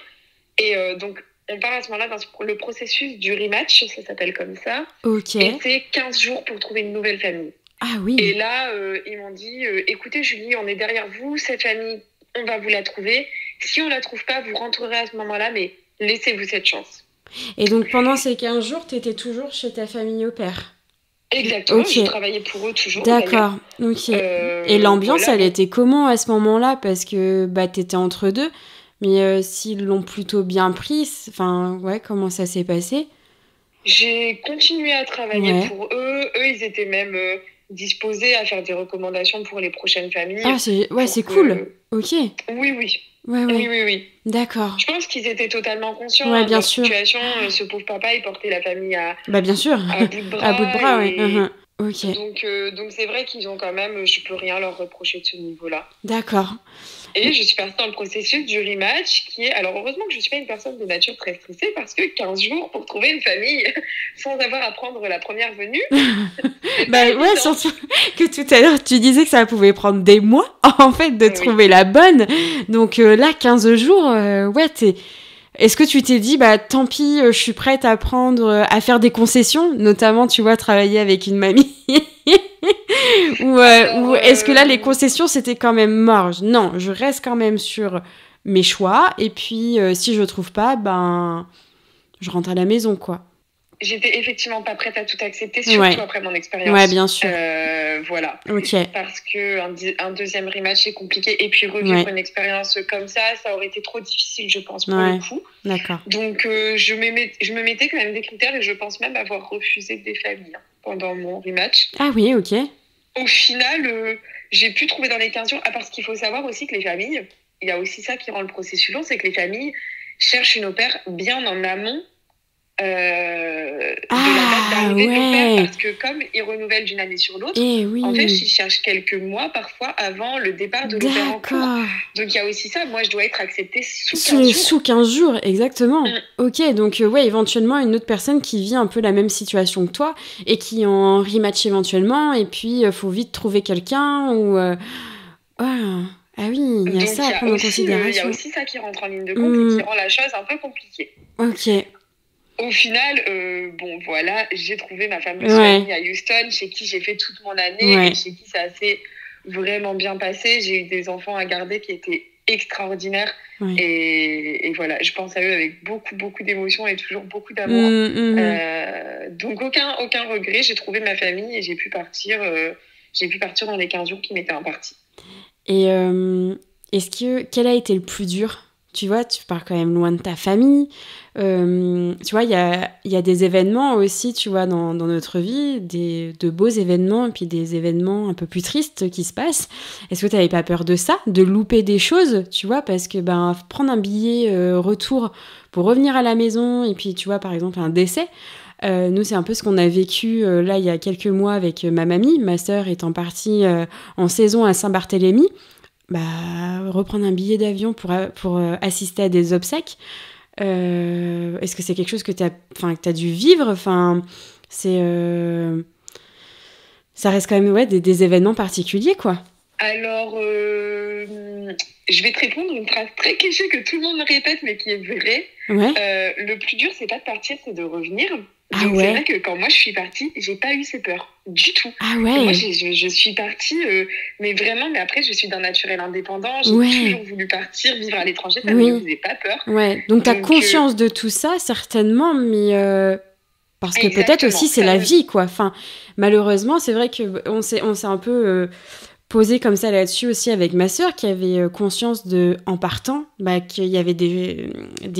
Et donc, on part à ce moment-là dans le processus du rematch, ça s'appelle comme ça. Okay. Et c'est 15 jours pour trouver une nouvelle famille. Ah oui. Et là, ils m'ont dit écoutez Julie, on est derrière vous, cette famille, on va vous la trouver. Si on la trouve pas, vous rentrerez à ce moment-là, mais laissez-vous cette chance. Et donc pendant ces 15 jours, tu étais toujours chez ta famille au père? Exactement, je travaillais pour eux toujours. D'accord, ok. Et l'ambiance, elle était comment à ce moment-là? Parce que t'étais entre deux, mais s'ils l'ont plutôt bien pris, comment ça s'est passé? J'ai continué à travailler pour eux. Eux, ils étaient même disposés à faire des recommandations pour les prochaines familles. Ah, c'est cool. Ok. Oui. Oui. D'accord. Je pense qu'ils étaient totalement conscients de la situation. Ce pauvre papa, il portait la famille à bien sûr. À bout de bras. À bout de bras, oui. Okay. Donc c'est vrai qu'ils ont quand même... Je peux rien leur reprocher de ce niveau-là. D'accord. Et je suis partie dans le processus du rematch qui est... Alors, heureusement que je suis pas une personne de nature très stressée parce que 15 jours pour trouver une famille sans avoir à prendre la première venue, Bah ouais, surtout que tout à l'heure, tu disais que ça pouvait prendre des mois, en fait, de trouver la bonne. Donc là, 15 jours, ouais, Est-ce que tu t'es dit, bah tant pis, je suis prête à à faire des concessions, notamment, tu vois, travailler avec une mamie ou est-ce que là, les concessions, c'était quand même mort? Non, je reste quand même sur mes choix, et puis si je trouve pas, ben, je rentre à la maison, quoi. J'étais effectivement pas prête à tout accepter, surtout après mon expérience. Ouais, bien sûr. Voilà. Ok. Parce qu'un deuxième rematch, c'est compliqué. Et puis, revivre une expérience comme ça aurait été trop difficile, je pense, pour le coup. D'accord. Donc, je me mettais quand même des critères et je pense même avoir refusé des familles pendant mon rematch. Ah oui, ok. Au final, j'ai pu trouver dans les 15 jours, parce qu'il faut savoir aussi que les familles, il y a aussi ça qui rend le processus long, c'est que les familles cherchent une au pair bien en amont de la date d'arrivée de l'au-pair, parce que comme ils renouvellent d'une année sur l'autre, en fait, ils cherchent quelques mois parfois avant le départ de l'au-pair en cours. Donc il y a aussi ça, moi je dois être acceptée sous 15 jours. Sous 15 jours, exactement. Ok, donc ouais, éventuellement une autre personne qui vit un peu la même situation que toi et qui en rematch éventuellement, et puis faut vite trouver quelqu'un ou... Ah oui, il y a ça à prendre en considération. Il y a aussi ça qui rentre en ligne de compte et qui rend la chose un peu compliquée. Ok. Au final, bon voilà, j'ai trouvé ma fameuse famille à Houston, chez qui j'ai fait toute mon année et chez qui ça s'est vraiment bien passé. J'ai eu des enfants à garder qui étaient extraordinaires et voilà, je pense à eux avec beaucoup, beaucoup d'émotions et toujours beaucoup d'amour. Donc aucun regret, j'ai trouvé ma famille et j'ai pu partir dans les 15 jours qui m'étaient impartis. Et quel a été le plus dur? Tu vois, tu pars quand même loin de ta famille. Tu vois, il y a des événements aussi, tu vois, dans notre vie, de beaux événements et puis des événements un peu plus tristes qui se passent. Est-ce que tu n'avais pas peur de ça, de louper des choses, tu vois, parce que prendre un billet retour pour revenir à la maison et puis, tu vois, par exemple, un décès. Nous, c'est un peu ce qu'on a vécu là il y a quelques mois avec ma mamie, ma sœur étant partie en saison à Saint-Barthélemy. Reprendre un billet d'avion pour assister à des obsèques. Est-ce que c'est quelque chose que tu as dû vivre? Ça reste quand même des événements particuliers, quoi. Alors, je vais te répondre une phrase très cliché que tout le monde me répète, mais qui est vraie. Le plus dur, c'est pas de partir, c'est de revenir. Donc, c'est vrai que quand moi je suis partie, j'ai pas eu ces peurs du tout. Moi, je suis partie, mais vraiment, mais après, je suis d'un naturel indépendant. J'ai toujours voulu partir, vivre à l'étranger, ça ne me faisait pas peur. Donc, tu as conscience de tout ça, certainement, mais parce que peut-être aussi c'est la vie, quoi. Enfin, malheureusement, c'est vrai qu'on s'est un peu posé comme ça là-dessus aussi avec ma sœur, qui avait conscience en partant, qu'il y avait des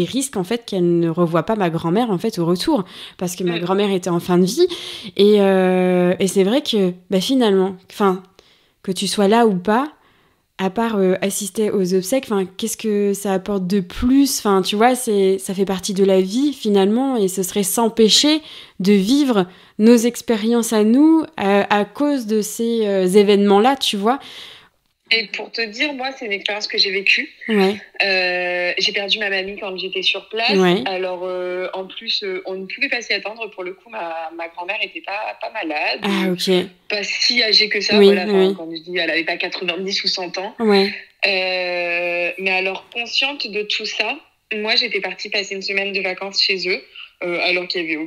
risques en fait qu'elle ne revoie pas ma grand-mère en fait au retour, parce que ma grand-mère était en fin de vie et c'est vrai que finalement, que tu sois là ou pas, à part assister aux obsèques, qu'est-ce que ça apporte de plus? Tu vois, ça fait partie de la vie finalement, et ce serait s'empêcher de vivre nos expériences à nous à cause de ces événements-là, tu vois. Et pour te dire, moi, c'est une expérience que j'ai vécue. J'ai perdu ma mamie quand j'étais sur place. Alors, en plus, on ne pouvait pas s'y attendre. Pour le coup, ma grand-mère n'était pas malade. Pas si âgée que ça. Quand je dis, elle n'avait pas 90 ou 100 ans. Mais alors, consciente de tout ça, moi, j'étais partie passer une semaine de vacances chez eux, alors qu'il n'y avait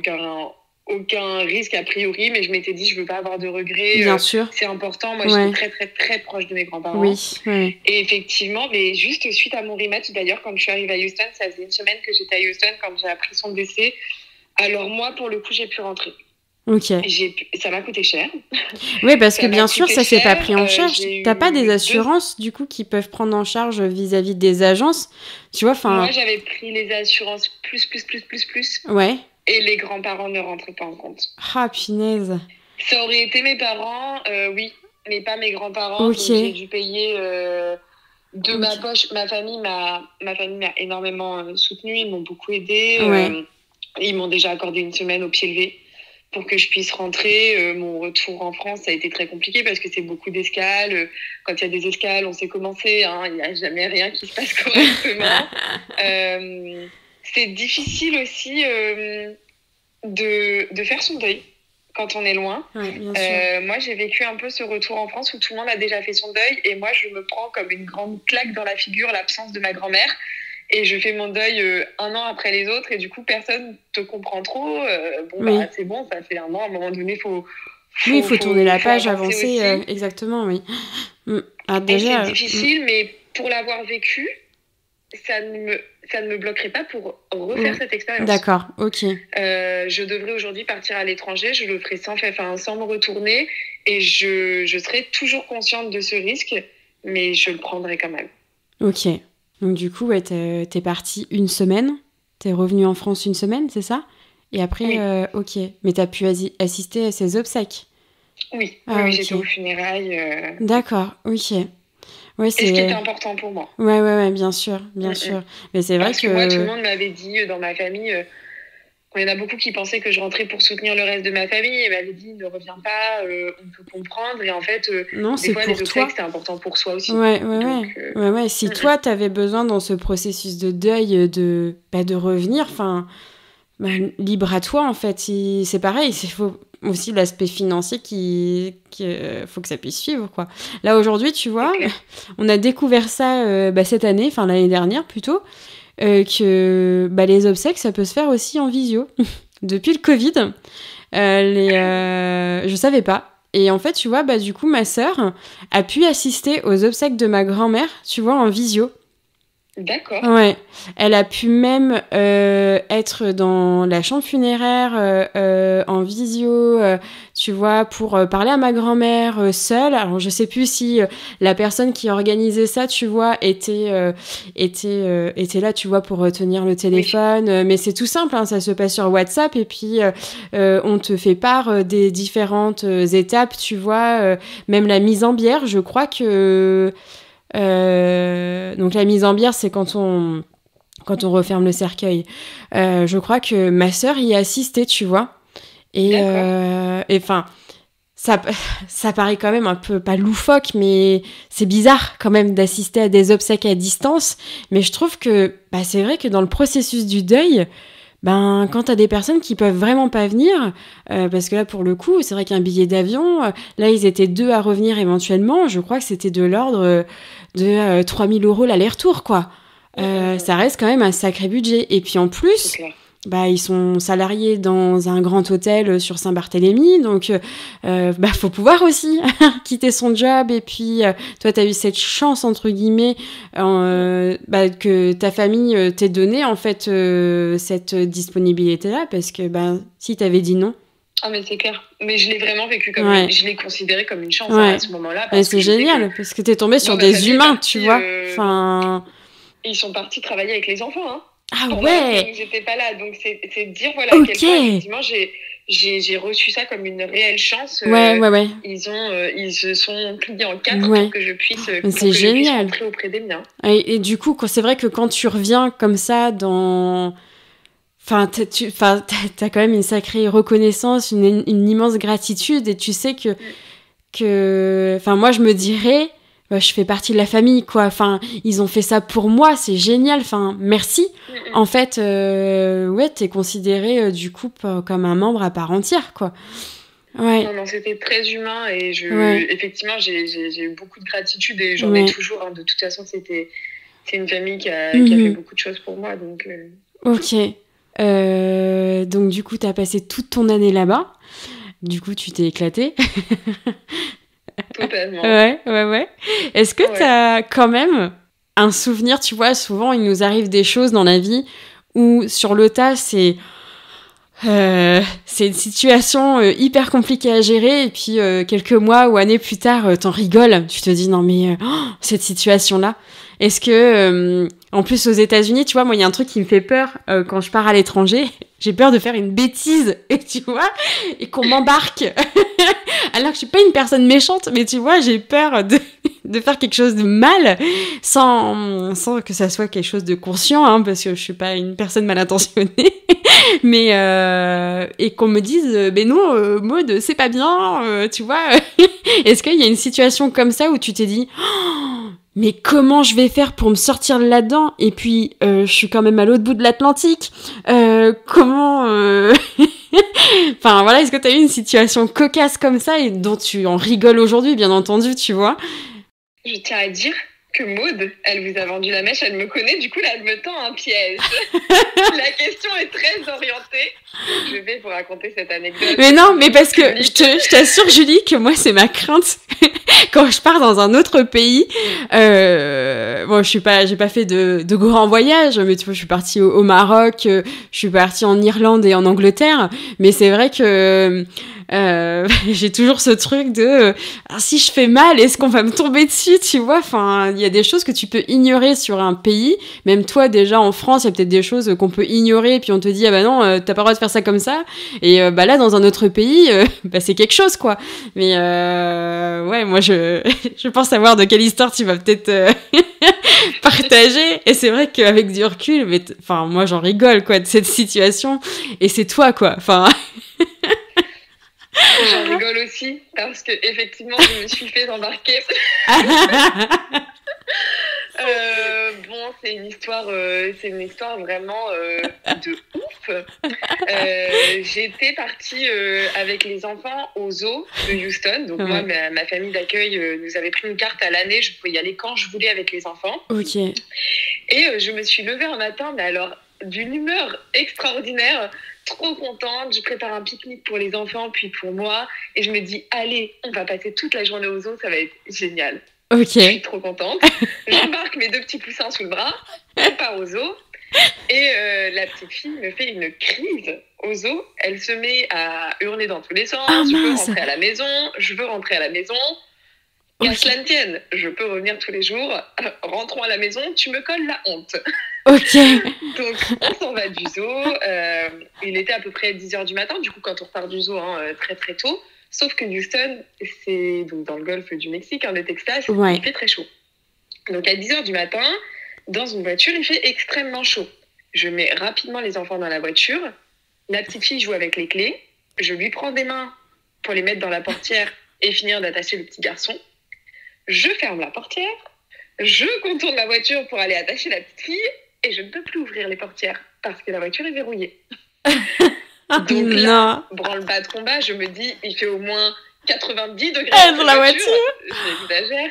aucun risque a priori, mais je m'étais dit je veux pas avoir de regrets. Bien sûr. C'est important. Moi, j'étais très très très proche de mes grands-parents. Et effectivement, mais juste suite à mon rematch, d'ailleurs, quand je suis arrivée à Houston, ça faisait une semaine que j'étais à Houston quand j'ai appris son décès. Alors moi, pour le coup, j'ai pu rentrer. Ça m'a coûté cher. Oui, parce que bien sûr, ça s'est pas pris en charge. T'as pas des assurances du coup qui peuvent prendre en charge vis-à-vis des agences, tu vois. Moi, j'avais pris les assurances plus. Et les grands-parents ne rentraient pas en compte. Ah, punaise. Ça aurait été mes parents, oui, mais pas mes grands-parents. Donc j'ai dû payer de ma poche. Ma famille m'a énormément soutenue. Ils m'ont beaucoup aidée. Ils m'ont déjà accordé une semaine au pied levé pour que je puisse rentrer. Mon retour en France, ça a été très compliqué parce que c'est beaucoup d'escales. Quand il y a des escales, on sait comment c'est, hein, il n'y a jamais rien qui se passe correctement. C'est difficile aussi de faire son deuil quand on est loin. Ouais, bien sûr. Moi, j'ai vécu un peu ce retour en France où tout le monde a déjà fait son deuil et moi, je me prends comme une grande claque dans la figure l'absence de ma grand-mère. Et je fais mon deuil un an après les autres et du coup, personne te comprend trop. Oui. Bah, c'est bon, ça fait un an. À un moment donné, faut tourner la page, avancer. aussi. Exactement, oui. Et c'est difficile, mais pour l'avoir vécu, ça ne me bloquerait pas pour refaire cette expérience. D'accord, ok. Je devrais aujourd'hui partir à l'étranger, je le ferai sans me retourner et je serai toujours consciente de ce risque, mais je le prendrai quand même. Ok. Donc du coup, ouais, t'es partie une semaine, t'es revenue en France une semaine, c'est ça? Et après, oui. Ok. Mais t'as pu assister à ses obsèques? Oui, okay. J'étais aux funérailles. D'accord, ok. Ouais, et ce qui était important pour moi. Ouais, bien sûr. Mais c'est vrai Parce que moi, tout le monde m'avait dit dans ma famille, il y en a beaucoup qui pensaient que je rentrais pour soutenir le reste de ma famille et m'avaient dit ne reviens pas, on peut comprendre. Et en fait, non, des fois, les obsèques, c'était important pour soi aussi. Ouais. Si toi, t'avais besoin dans ce processus de deuil de revenir, libre à toi, en fait. C'est pareil, il faut aussi l'aspect financier qui faut que ça puisse suivre, quoi. Là, aujourd'hui, tu vois, on a découvert ça cette année, l'année dernière plutôt, que les obsèques, ça peut se faire aussi en visio. Depuis le Covid, je savais pas. Et en fait, tu vois, du coup, ma sœur a pu assister aux obsèques de ma grand-mère, tu vois, en visio. D'accord. Ouais. Elle a pu même être dans la chambre funéraire en visio, tu vois, pour parler à ma grand-mère seule. Alors, je sais plus si la personne qui organisait ça, tu vois, était là, tu vois, pour tenir le téléphone. Oui. Mais c'est tout simple, hein, ça se passe sur WhatsApp et puis on te fait part des différentes étapes, tu vois. Même la mise en bière, je crois que... donc la mise en bière, c'est quand on referme le cercueil. Je crois que ma sœur y a assisté, tu vois. Et ça paraît quand même un peu, pas loufoque, mais c'est bizarre quand même d'assister à des obsèques à distance. Mais je trouve que c'est vrai que dans le processus du deuil, quand t'as des personnes qui peuvent vraiment pas venir, parce que là, pour le coup, c'est vrai qu'un billet d'avion, là, ils étaient 2 à revenir éventuellement. Je crois que c'était de l'ordre de 3 000 € l'aller-retour, quoi. Ça reste quand même un sacré budget. Et puis en plus, ils sont salariés dans un grand hôtel sur Saint-Barthélemy, donc faut pouvoir aussi quitter son job. Et puis toi, t'as eu cette chance, entre guillemets, que ta famille t'ait donné en fait cette disponibilité-là, parce que si t'avais dit non. Ah, mais c'est clair. Mais je l'ai vraiment vécu comme je l'ai considéré comme une chance à ce moment-là. C'est génial, parce que t'es tombée sur des humains, tu vois. Ils sont partis travailler avec les enfants, hein. Ah ouais. J'étais pas là, donc c'est dire à quel point effectivement j'ai reçu ça comme une réelle chance. Ouais. Ils se sont pliés en 4 pour que je puisse rentrer auprès des miens. Et du coup, c'est vrai que quand tu reviens comme ça dans... t'as quand même une sacrée reconnaissance, une immense gratitude, et tu sais que moi, je me dirais... je fais partie de la famille, quoi. Ils ont fait ça pour moi, c'est génial. Merci. En fait, t'es considéré du coup comme un membre à part entière, quoi. Ouais. Non, c'était très humain et effectivement, j'ai eu beaucoup de gratitude et j'en ai toujours. Hein. De toute façon, c'est une famille qui a fait beaucoup de choses pour moi, donc. Ok. Donc du coup, t'as passé toute ton année là-bas. Du coup, tu t'es éclatée. Totalement. Ouais. Est-ce que t'as quand même un souvenir, tu vois, souvent il nous arrive des choses dans la vie où sur le tas c'est une situation hyper compliquée à gérer, et puis quelques mois ou années plus tard t'en rigoles, tu te dis non mais cette situation-là. Est-ce que en plus aux États-Unis, tu vois, moi il y a un truc qui me fait peur quand je pars à l'étranger, j'ai peur de faire une bêtise, et tu vois, et qu'on m'embarque. Alors que je suis pas une personne méchante, mais tu vois, j'ai peur de faire quelque chose de mal sans que ça soit quelque chose de conscient, hein, parce que je suis pas une personne mal intentionnée. Mais et qu'on me dise mais non Maud c'est pas bien tu vois. Est-ce qu'il y a une situation comme ça où tu t'es dit oh, mais comment je vais faire pour me sortir de là-dedans, et puis je suis quand même à l'autre bout de l'Atlantique, comment enfin voilà, est-ce que tu as eu une situation cocasse comme ça et dont tu en rigoles aujourd'hui, bien entendu, tu vois? Je tiens à dire que Maud, elle vous a vendu la mèche, elle me connaît, du coup là elle me tend un piège. La question est très orientée. Je vais vous raconter cette anecdote. Mais non, mais parce que je t'assure Julie que moi c'est ma crainte quand je pars dans un autre pays. Bon, j'ai pas fait de grands voyages, mais tu vois, je suis partie au Maroc, je suis partie en Irlande et en Angleterre, mais c'est vrai que j'ai toujours ce truc de si je fais mal, est-ce qu'on va me tomber dessus, tu vois? Enfin, il y a des choses que tu peux ignorer sur un pays. Même toi, déjà en France, il y a peut-être des choses qu'on peut ignorer, puis on te dit ah bah non, t'as pas le droit de faire ça comme ça. Et bah là, dans un autre pays, bah c'est quelque chose quoi. Mais ouais, moi je pense savoir de quelle histoire tu vas peut-être partager. Et c'est vrai qu'avec du recul, mais enfin moi j'en rigole quoi de cette situation. Et c'est toi quoi. Enfin. J'en rigole aussi parce que effectivement je me suis fait embarquer. Bon, c'est une histoire vraiment de ouf. J'étais partie avec les enfants au zoo de Houston. Donc moi, ma famille d'accueil nous avait pris une carte à l'année. Je pouvais y aller quand je voulais avec les enfants. Ok. Et je me suis levée un matin, mais alors d'une humeur extraordinaire, trop contente. Je prépare un pique-nique pour les enfants, puis pour moi. Et je me dis, allez, on va passer toute la journée au zoo, ça va être génial. Ok. Je suis trop contente. J'embarque mes 2 petits poussins sous le bras, on part au zoo. Et la petite fille me fait une crise au zoo. Elle se met à hurler dans tous les sens. Je veux rentrer à la maison, je veux rentrer à la maison. Qu'à cela ne tienne, je peux revenir tous les jours. Rentrons à la maison, tu me colles la honte. Ok. Donc, on s'en va du zoo. Il était à peu près 10h du matin, du coup, quand on repart du zoo, très très tôt. Sauf que Houston, c'est donc dans le golfe du Mexique, le Texas, il fait très chaud. Donc, à 10h du matin, dans une voiture, il fait extrêmement chaud. Je mets rapidement les enfants dans la voiture. La petite fille joue avec les clés. Je lui prends des mains pour les mettre dans la portière et finir d'attacher le petit garçon. Je ferme la portière. Je contourne la voiture pour aller attacher la petite fille. Et je ne peux plus ouvrir les portières parce que la voiture est verrouillée. Donc là, branle-bas de combat, je me dis, il fait au moins 90 degrés dans la voiture. J'exagère.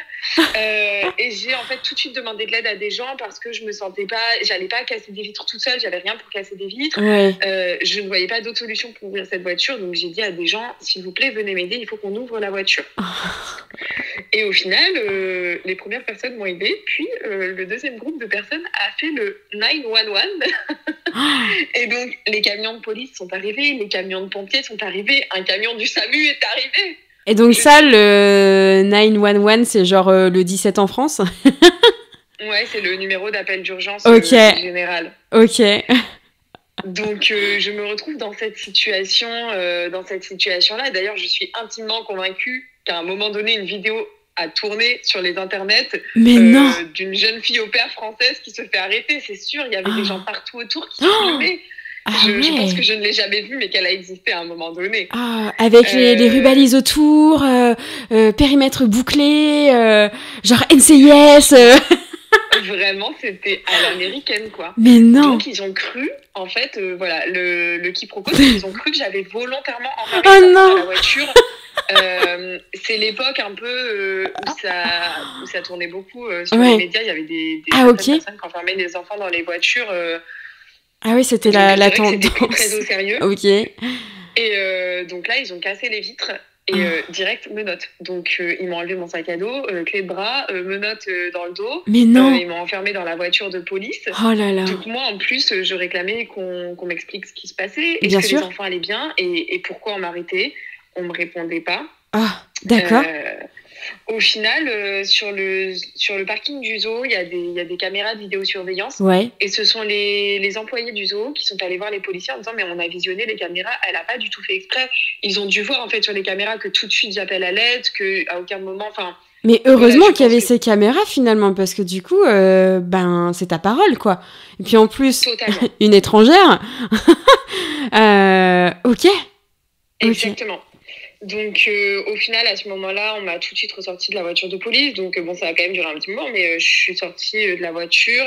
Et j'ai en fait tout de suite demandé de l'aide à des gens parce que je me sentais pas, j'allais pas casser des vitres toute seule, j'avais rien pour casser des vitres. Ouais. Je ne voyais pas d'autre solution pour ouvrir cette voiture, donc j'ai dit à des gens, s'il vous plaît, venez m'aider, il faut qu'on ouvre la voiture. Et au final, les premières personnes m'ont aidé, puis le deuxième groupe de personnes a fait le 911. Et donc, les camions de police sont arrivés, les camions de pompiers sont arrivés, un camion du SAMU est arrivé. Et donc ça, le 911, c'est genre le 17 en France? Ouais, c'est le numéro d'appel d'urgence général. Ok. Donc, je me retrouve dans cette situation-là. D'ailleurs, je suis intimement convaincue qu'à un moment donné, une vidéo a tourné sur les internets d'une jeune fille au père française qui se fait arrêter. C'est sûr, il y avait des gens partout autour qui filmaient. Je pense que je ne l'ai jamais vue, mais qu'elle a existé à un moment donné. Avec les rubalises autour, périmètre bouclé, genre NCIS. Vraiment, c'était à l'américaine, quoi. Mais non. Donc, ils ont cru, en fait, voilà, le quiproquo, ils ont cru que j'avais volontairement enfermé dans la voiture. C'est l'époque un peu où ça tournait beaucoup sur les médias. Il y avait des personnes qui enfermaient les enfants dans les voitures. Ah oui, c'était la tendance. C'était pris très au sérieux. Ok. Et donc là, ils ont cassé les vitres. Et direct, menottes. Donc, ils m'ont enlevé mon sac à dos, clé de bras, menottes dans le dos. Mais non. Ils m'ont enfermée dans la voiture de police. Oh là là. Donc, moi, en plus, je réclamais qu'on m'explique ce qui se passait. Bien Est-ce sûr. que les enfants allaient bien et pourquoi on m'arrêtait. On ne me répondait pas. Ah, d'accord. Au final, sur le parking du zoo, il y a des caméras de vidéosurveillance. Ouais. Et ce sont les employés du zoo qui sont allés voir les policiers en disant « Mais on a visionné les caméras, elle n'a pas du tout fait exprès. » Ils ont dû voir en fait sur les caméras que tout de suite j'appelle à l'aide, qu'à aucun moment... Enfin, Mais heureusement Voilà, qu'il y avait ces caméras finalement, parce que du coup, c'est ta parole, quoi. Et puis en plus, totalement. une étrangère. Ok. Exactement. Donc, au final, à ce moment-là, on m'a tout de suite ressorti de la voiture de police. Donc, bon, ça a quand même duré un petit moment, mais je suis sortie de la voiture.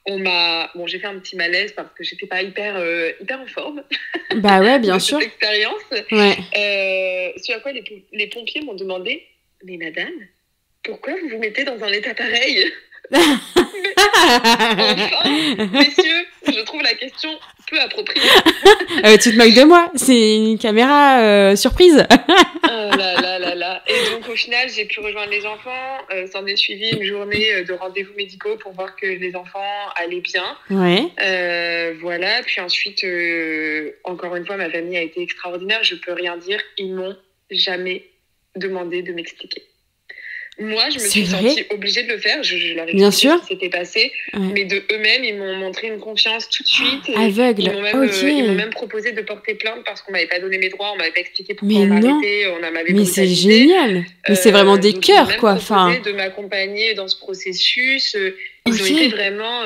J'ai fait un petit malaise parce que j'étais pas hyper en forme. Bah ouais, bien sûr. Cette expérience. Ouais. Sur quoi les pompiers m'ont demandé, mais madame, pourquoi vous vous mettez dans un état pareil? Enfin, messieurs, je trouve la question peu appropriée. Tu te moques de moi, c'est une caméra surprise. Là. Et donc, au final, j'ai pu rejoindre les enfants. S'en est suivi une journée de rendez-vous médicaux pour voir que les enfants allaient bien. Ouais. Voilà. Puis ensuite, encore une fois, ma famille a été extraordinaire. Je peux rien dire. Ils m'ont jamais demandé de m'expliquer. Moi, je me suis sentie obligée de le faire. Je leur ai expliqué ce qui s'était passé. Ouais. Mais de eux-mêmes, ils m'ont montré une confiance tout de suite. Aveugle. Ils m'ont même proposé de porter plainte parce qu'on m'avait pas donné mes droits, on m'avait pas expliqué pourquoi on m'arrêtait, on m'avait Mais c'est génial. Mais c'est vraiment des cœurs, quoi. Ils m'ont proposé de m'accompagner dans ce processus. Ils ont été vraiment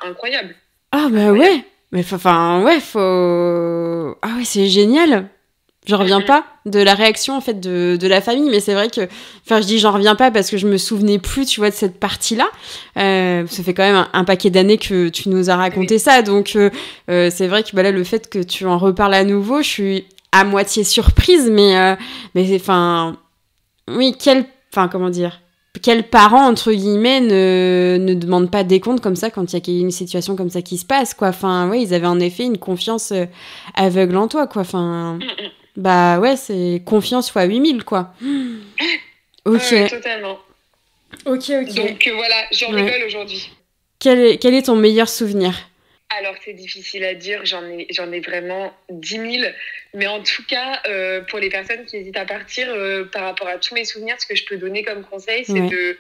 incroyables. Ah bah ouais. Mais faut... Ah ouais, c'est génial. J'en reviens pas de la réaction en fait de la famille, mais c'est vrai que, enfin je dis j'en reviens pas parce que je me souvenais plus, tu vois, de cette partie-là. Ça fait quand même un paquet d'années que tu nous as raconté ça, donc c'est vrai que là le fait que tu en reparles à nouveau, je suis à moitié surprise, mais enfin oui, quel parent, entre guillemets, ne demande pas des comptes comme ça quand il y a une situation comme ça qui se passe, quoi. Enfin, ouais, ils avaient en effet une confiance aveugle en toi, quoi. Enfin, bah ouais, c'est confiance fois 8000, quoi. Ok. Totalement. Ok. Donc voilà, j'en rigole aujourd'hui. Quel est ton meilleur souvenir ? Alors, c'est difficile à dire, j'en ai vraiment 10 000. Mais en tout cas, pour les personnes qui hésitent à partir, par rapport à tous mes souvenirs, ce que je peux donner comme conseil, c'est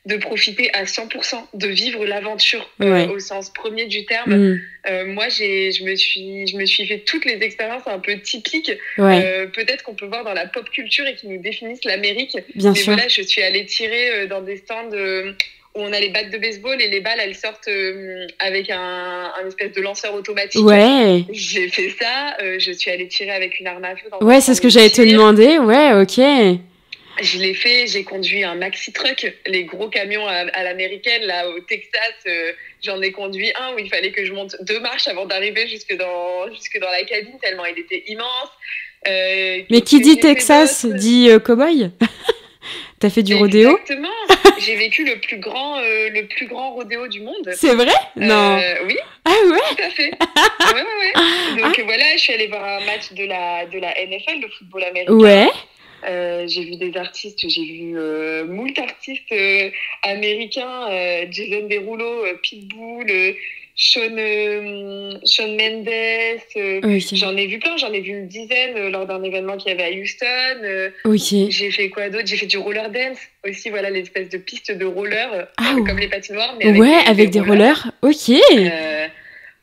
de profiter à 100%, de vivre l'aventure au sens premier du terme. Moi, je me suis fait toutes les expériences un peu typiques, peut-être qu'on peut voir dans la pop culture et qui nous définissent l'Amérique. Bien sûr. Voilà, je suis allée tirer dans des stands... où on a les battes de baseball et les balles, elles sortent avec un espèce de lanceur automatique. Ouais. J'ai fait ça. Je suis allée tirer avec une arme à feu. Ouais, c'est ce que j'allais te demander. Ouais, ok. Je l'ai fait. J'ai conduit un maxi-truck, les gros camions à l'américaine, là, au Texas. J'en ai conduit un où il fallait que je monte 2 marches avant d'arriver jusque dans la cabine, tellement il était immense. Mais qui dit Texas dit cow-boy. T'as fait du rodéo ? Exactement. J'ai vécu le plus grand rodéo du monde. C'est vrai ? Non. Oui. Ah ouais ? Tout à fait. Ouais. Donc voilà, je suis allée voir un match de la NFL, le football américain. Ouais. J'ai vu des artistes, j'ai vu moult artistes américains, Jason Derulo, Pitbull, Shawn Mendes, j'en ai vu plein, j'en ai vu une dizaine lors d'un événement qu'il y avait à Houston. J'ai fait quoi d'autre ? J'ai fait du roller dance aussi, voilà, l'espèce de piste de roller, comme les patinoires, mais avec des rollers. Ok.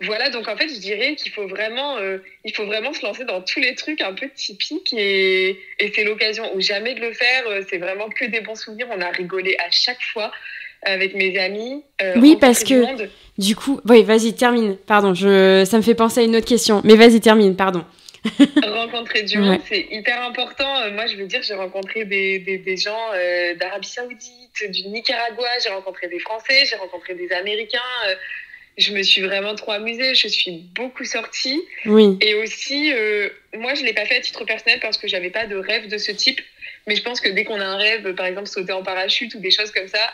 Voilà, donc en fait, je dirais qu'il faut vraiment se lancer dans tous les trucs un peu typiques et c'est l'occasion ou jamais de le faire. C'est vraiment que des bons souvenirs. On a rigolé à chaque fois avec mes amis. Oui, parce que du coup... Oui, vas-y, termine. Pardon, ça me fait penser à une autre question. Mais vas-y, termine, pardon. Rencontrer du monde, c'est hyper important. Moi, je veux dire, j'ai rencontré des gens d'Arabie Saoudite, du Nicaragua, j'ai rencontré des Français, j'ai rencontré des Américains. Je me suis vraiment trop amusée, je suis beaucoup sortie. Oui. Et aussi, moi, je ne l'ai pas fait à titre personnel parce que je n'avais pas de rêve de ce type. Mais je pense que dès qu'on a un rêve, par exemple sauter en parachute ou des choses comme ça,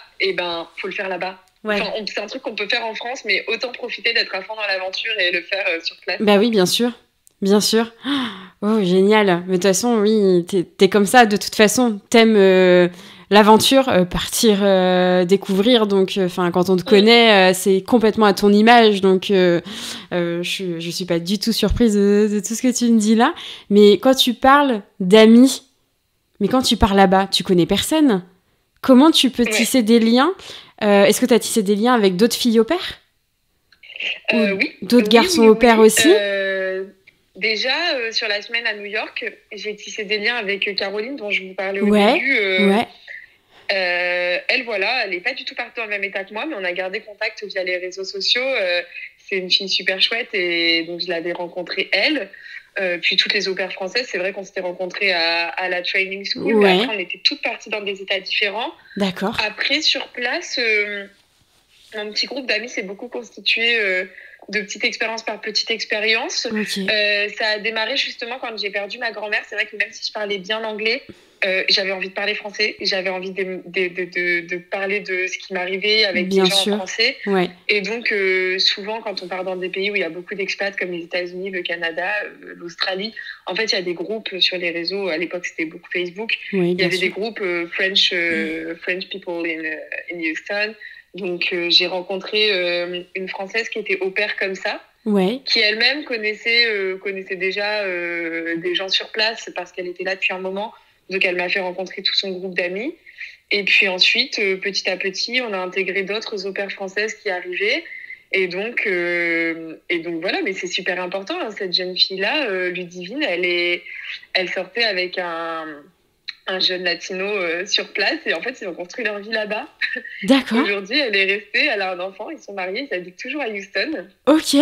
faut le faire là-bas. Ouais. Enfin, c'est un truc qu'on peut faire en France, mais autant profiter d'être à fond dans l'aventure et le faire sur place. Bah oui, bien sûr. Bien sûr. Oh, génial. Mais de toute façon, oui, t'es comme ça. De toute façon, t'aimes l'aventure, partir découvrir. Donc, quand on te connaît, c'est complètement à ton image. Donc, je suis pas du tout surprise de tout ce que tu me dis là. Mais quand tu parles d'amis, mais quand tu pars là-bas, tu connais personne. Comment tu peux tisser des liens ? Est-ce que tu as tissé des liens avec d'autres filles au pair ? Oui. D'autres garçons au pair aussi ? Déjà, sur la semaine à New York, j'ai tissé des liens avec Caroline, dont je vous parlais au début. Elle, voilà, elle n'est pas du tout partie dans le même état que moi, mais on a gardé contact via les réseaux sociaux. C'est une fille super chouette et donc je l'avais rencontrée, elle. Puis toutes les au pairs françaises, c'est vrai qu'on s'était rencontrées à la training school. Ouais. Mais après, on était toutes parties dans des états différents. D'accord. Après, sur place, mon petit groupe d'amis s'est beaucoup constitué de petite expérience par petite expérience. Ok. Ça a démarré justement quand j'ai perdu ma grand-mère. C'est vrai que même si je parlais bien l'anglais, j'avais envie de parler français. J'avais envie de parler de ce qui m'arrivait avec Bien des gens sûr. en français. Ouais. Et donc, souvent, quand on part dans des pays où il y a beaucoup d'expats, comme les États-Unis, le Canada, l'Australie, en fait, il y a des groupes sur les réseaux. À l'époque, c'était beaucoup Facebook. Oui, Il y bien avait sûr. des groupes French people in Houston. Donc, j'ai rencontré une Française qui était au pair comme ça, Ouais. qui elle-même connaissait déjà des gens sur place parce qu'elle était là depuis un moment. Donc, elle m'a fait rencontrer tout son groupe d'amis. Et puis ensuite, petit à petit, on a intégré d'autres au pairs françaises qui arrivaient. Et donc voilà, mais c'est super important, hein, cette jeune fille-là, Ludivine, elle sortait avec un jeune latino sur place et en fait ils ont construit leur vie là-bas. D'accord. Aujourd'hui elle est restée, elle a un enfant, ils sont mariés, ils habitent toujours à Houston. Ok.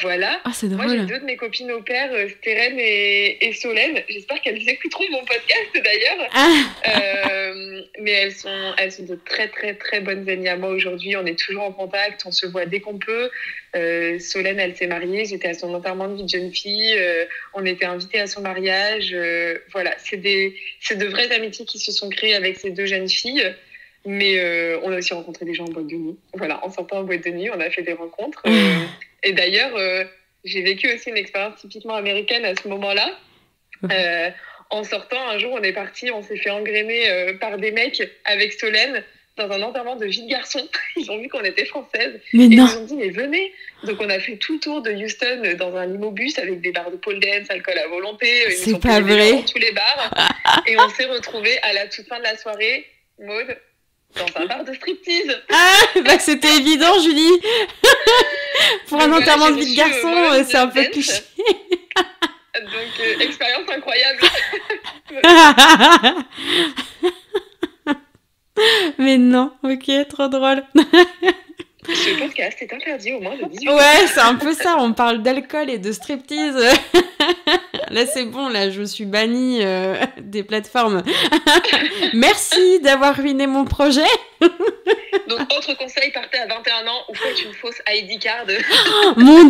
Voilà. Ah, c'est Moi j'ai drôle. 2 de mes copines au pair, Stérène et Solène. J'espère qu'elles écouteront mon podcast d'ailleurs. Ah. Mais elles sont de très très très bonnes amies à moi aujourd'hui. On est toujours en contact, on se voit dès qu'on peut. Solène, elle s'est mariée, j'étais à son enterrement de vie de jeune fille, on était invités à son mariage. Voilà, c'est de vraies amitiés qui se sont créées avec ces 2 jeunes filles. Mais on a aussi rencontré des gens en boîte de nuit. Voilà, en sortant en boîte de nuit, on a fait des rencontres. Et d'ailleurs, j'ai vécu aussi une expérience typiquement américaine à ce moment-là. En sortant, un jour, on est parti, on s'est fait engrainer par des mecs avec Solène dans un enterrement de vie de garçon. Ils ont vu qu'on était françaises. Mais Et ils non. nous ont dit, mais venez. Donc, on a fait tout le tour de Houston dans un limobus avec des bars de pole dance, alcool à volonté. Ils C'est nous ont pas posé des vrai. gens dans tous les bars. Et on s'est retrouvés à la toute fin de la soirée, Maud, dans un bar de striptease. Ah, bah c'était évident, Julie. Pour Donc un voilà, enterrement de j'ai vie de reçu, garçon, moi-même c'est un une peu dance. cliché. Donc, expérience incroyable. Mais non, ok, trop drôle. Ce podcast est interdit au moins de 18 ans. Ouais, c'est un peu ça, on parle d'alcool et de striptease. Là, c'est bon, là, je suis bannie des plateformes. Merci d'avoir ruiné mon projet. Donc, autre conseil, partez à 21 ans ou faites une fausse ID card. Mon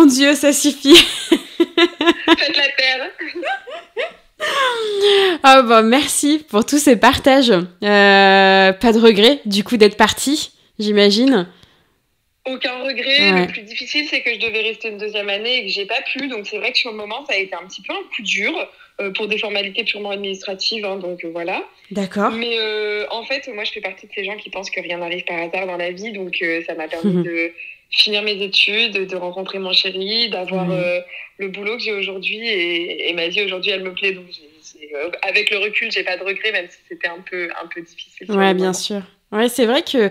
Dieu, ça suffit. Faites la terre. Ah bah, merci pour tous ces partages. Pas de regret, du coup, d'être partie, j'imagine. Aucun regret. Ouais. Le plus difficile, c'est que je devais rester une 2e année et que j'ai pas pu. Donc, c'est vrai que sur le moment, ça a été un petit peu un coup dur pour des formalités purement administratives. Hein, donc, voilà. D'accord. Mais en fait, moi, je fais partie de ces gens qui pensent que rien n'arrive par hasard dans la vie. Donc, ça m'a permis de finir mes études, de rencontrer mon chéri, d'avoir le boulot que j'ai aujourd'hui. Et ma vie aujourd'hui, elle me plaît. Donc, avec le recul, j'ai pas de regrets, même si c'était un peu difficile. Ouais, bien sûr. Ouais, c'est vrai que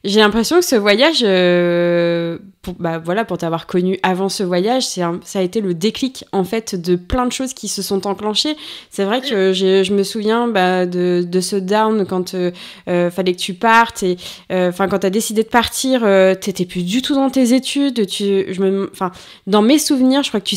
j'ai l'impression que ce voyage, pour t'avoir connu avant ce voyage, ça a été le déclic en fait de plein de choses qui se sont enclenchées. C'est vrai que je me souviens de ce down quand fallait que tu partes et quand t'as décidé de partir, t'étais plus du tout dans tes études. Dans mes souvenirs, je crois que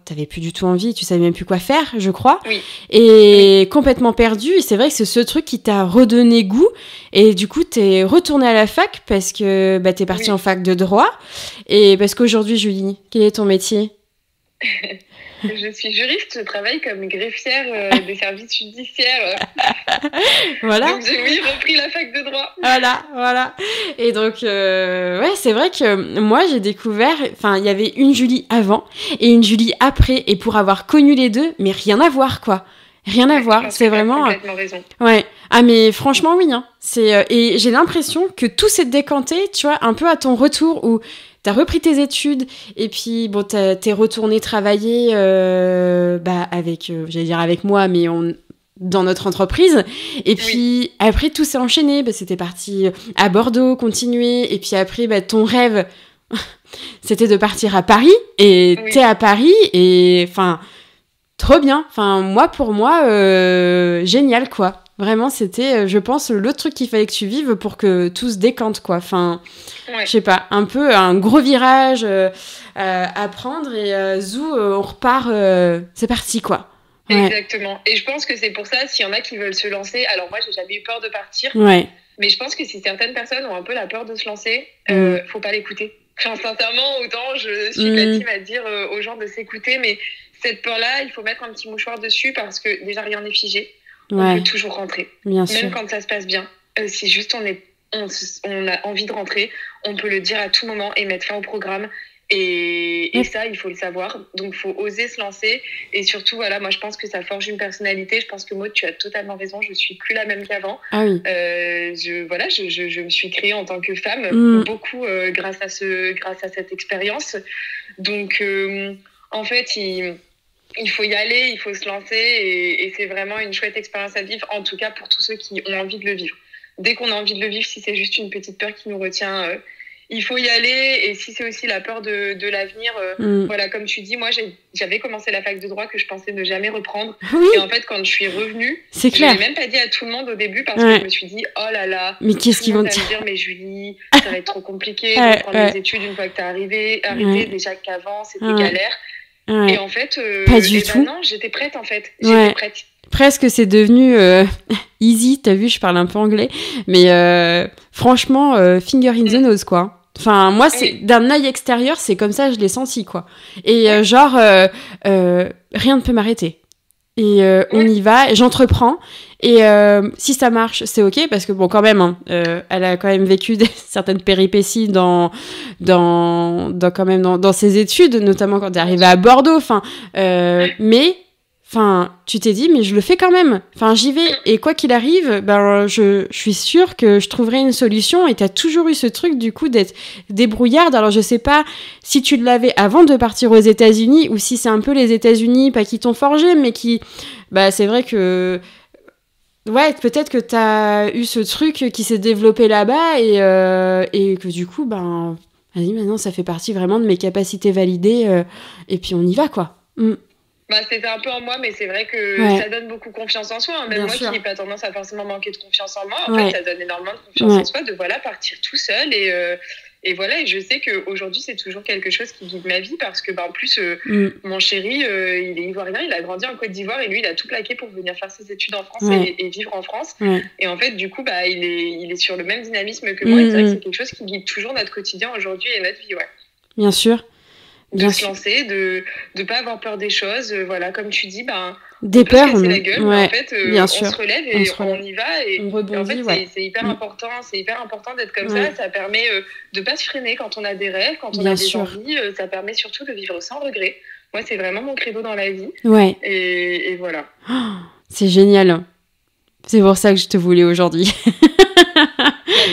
t'avais plus du tout envie, tu savais même plus quoi faire, je crois. Oui. Et complètement perdu. Et c'est vrai que c'est ce truc qui t'a redonné goût. Et du coup, t'es retournée à la fac parce que t'es partie en fac de droit. Et parce qu'aujourd'hui, Julie, quel est ton métier ? Je suis juriste, je travaille comme greffière des services judiciaires. Voilà. Donc j'ai repris la fac de droit. Voilà. Et donc, c'est vrai que moi, j'ai découvert... Enfin, il y avait une Julie avant et une Julie après. Et pour avoir connu les deux, mais rien à voir, quoi. Rien à voir. C'est vraiment... T'as complètement raison. Ouais. Ah, mais franchement, oui. Hein. Et j'ai l'impression que tout s'est décanté, tu vois, un peu à ton retour où... T'as repris tes études et puis t'es retourné travailler avec moi, mais dans notre entreprise. Et puis après tout s'est enchaîné. C'était parti à Bordeaux, continuer. Et puis après ton rêve, c'était de partir à Paris. Et t'es à Paris et trop bien. Pour moi, génial quoi. Vraiment, c'était, je pense, le truc qu'il fallait que tu vives pour que tout se décante, quoi. Enfin, je sais pas, un peu un gros virage à prendre et zou, on repart, c'est parti, quoi. Ouais. Exactement. Et je pense que c'est pour ça, s'il y en a qui veulent se lancer, alors moi, j'ai jamais eu peur de partir, mais je pense que si certaines personnes ont un peu la peur de se lancer, faut pas l'écouter. Enfin, sincèrement, autant je suis la team à dire aux gens de s'écouter, mais cette peur-là, il faut mettre un petit mouchoir dessus parce que déjà, rien n'est figé. On peut toujours rentrer. Bien sûr. Même quand ça se passe bien. Si juste on a envie de rentrer, on peut le dire à tout moment et mettre fin au programme. Et ça, il faut le savoir. Donc, il faut oser se lancer. Et surtout, voilà, moi, je pense que ça forge une personnalité. Je pense que Maud, tu as totalement raison. Je suis plus la même qu'avant. Ah oui. Je me suis créée en tant que femme, beaucoup grâce à cette expérience. Donc, en fait, il faut y aller, il faut se lancer et c'est vraiment une chouette expérience à vivre, en tout cas pour tous ceux qui ont envie de le vivre. Dès qu'on a envie de le vivre, si c'est juste une petite peur qui nous retient, il faut y aller. Et si c'est aussi la peur de l'avenir, voilà, comme tu dis, moi j'avais commencé la fac de droit que je pensais ne jamais reprendre. Oui. Et en fait, quand je suis revenue, je ne l'ai même pas dit à tout le monde au début parce que je me suis dit, oh là là, mais qu'est-ce qu'ils vont me dire? Mais Julie, ça va être trop compliqué de reprendre les études une fois que tu es arrêtée, déjà qu'avant, c'était galère. Ouais. Et en fait, pas du tout. Non, j'étais prête en fait. J'étais prête. Presque c'est devenu easy, t'as vu, je parle un peu anglais, mais franchement, finger in the nose, quoi. Enfin, moi, d'un œil extérieur, c'est comme ça, je l'ai senti, quoi. Et genre, rien ne peut m'arrêter. Et on y va, j'entreprends. Et si ça marche, c'est ok, parce que bon, quand même, hein, elle a quand même vécu certaines péripéties dans ses études, notamment quand elle est arrivée à Bordeaux. Enfin, mais, enfin, tu t'es dit, mais je le fais quand même. Enfin, j'y vais. Et quoi qu'il arrive, ben, je suis sûre que je trouverai une solution. Et t'as toujours eu ce truc, du coup, d'être débrouillarde. Alors, je sais pas si tu l'avais avant de partir aux États-Unis ou si c'est un peu les États-Unis, pas qui t'ont forgé, mais qui, bah, c'est vrai que. Ouais, peut-être que t'as eu ce truc qui s'est développé là-bas et que du coup, ben, vas-y, maintenant, ça fait partie vraiment de mes capacités validées et puis on y va, quoi. Bah, c'était un peu en moi, mais c'est vrai que ça donne beaucoup confiance en soi. Hein. Même bien moi sûr. Qui n'ai pas tendance à forcément manquer de confiance en moi, en fait, ça donne énormément de confiance en soi de partir tout seul et voilà, et je sais qu'aujourd'hui, c'est toujours quelque chose qui guide ma vie parce que, en plus, mon chéri, il est ivoirien, il a grandi en Côte d'Ivoire et lui, il a tout plaqué pour venir faire ses études en France et vivre en France. Et en fait, du coup, il est sur le même dynamisme que moi et c'est vrai que c'est quelque chose qui guide toujours notre quotidien aujourd'hui et notre vie, Bien sûr. De se lancer, de ne pas avoir peur des choses, voilà, comme tu dis, des peurs, on peut se casser la gueule, mais en fait, on se relève et on y va et on rebondit, et en fait, c'est hyper important, d'être comme ça, ça permet de pas se freiner quand on a des rêves, quand on a des envies, ça permet surtout de vivre sans regret. Moi, c'est vraiment mon credo dans la vie. Et voilà. Oh, c'est génial. C'est pour ça que je te voulais aujourd'hui.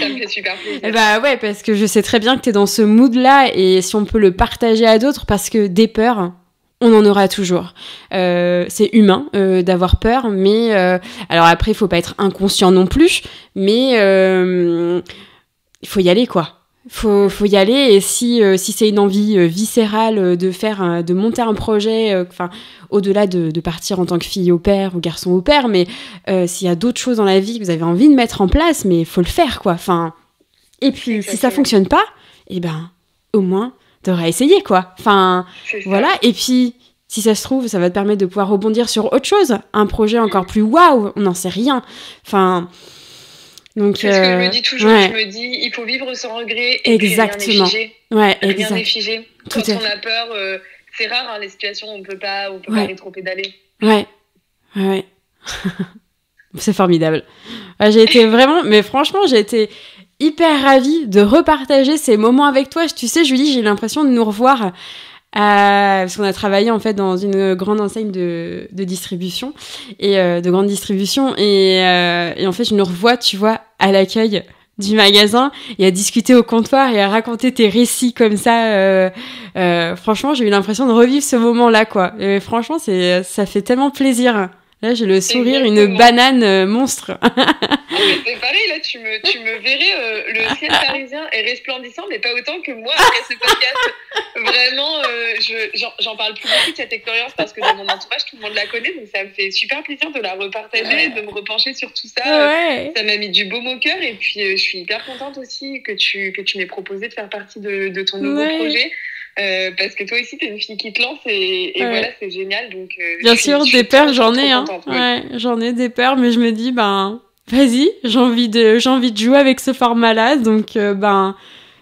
Ça me fait super plaisir. Bah ouais, parce que je sais très bien que t'es dans ce mood-là et si on peut le partager à d'autres, parce que des peurs, on en aura toujours. C'est humain d'avoir peur, mais alors après, il faut pas être inconscient non plus, mais il faut y aller, quoi. Faut y aller et si c'est une envie viscérale de monter un projet, au-delà de partir en tant que fille au père ou garçon au père, mais s'il y a d'autres choses dans la vie que vous avez envie de mettre en place, mais il faut le faire, quoi. Enfin, et puis exactement. Si ça fonctionne pas, eh ben au moins t'auras essayé, quoi. Enfin, voilà. Et puis si ça se trouve, ça va te permettre de pouvoir rebondir sur autre chose, un projet encore plus waouh, on n'en sait rien. Enfin. Donc, c'est ce que je me dis toujours, je me dis, il faut vivre sans regret et exactement. Puis rien n'est figé. Quand on a peur, c'est rare, hein, les situations où on peut pas rétro-pédaler. Ouais. C'est formidable. J'ai été vraiment, mais franchement, j'ai été hyper ravie de repartager ces moments avec toi. Tu sais, Julie, j'ai l'impression de nous revoir. Parce qu'on a travaillé en fait dans une grande enseigne de distribution et de grande distribution et en fait je nous revois, tu vois, à l'accueil du magasin et à discuter au comptoir et à raconter tes récits comme ça. Franchement, j'ai eu l'impression de revivre ce moment-là, quoi. Et franchement, ça fait tellement plaisir. Là, j'ai le sourire, une banane monstre. C'est pareil, là, tu me verrais, le ciel parisien est resplendissant, mais pas autant que moi après ce podcast. Vraiment, j'en parle plus beaucoup de cette expérience parce que dans mon entourage, tout le monde la connaît. Donc, ça me fait super plaisir de la repartager, de me repencher sur tout ça. Ouais. Ça m'a mis du baume au cœur. Et puis, je suis hyper contente aussi que tu m'aies proposé de faire partie de ton nouveau projet. Parce que toi aussi, t'es une fille qui te lance et voilà, c'est génial. Donc, bien sûr, des peurs, j'en ai. Hein. Ouais, j'en ai des peurs, mais je me dis, vas-y, j'ai envie de jouer avec ce format-là. Donc,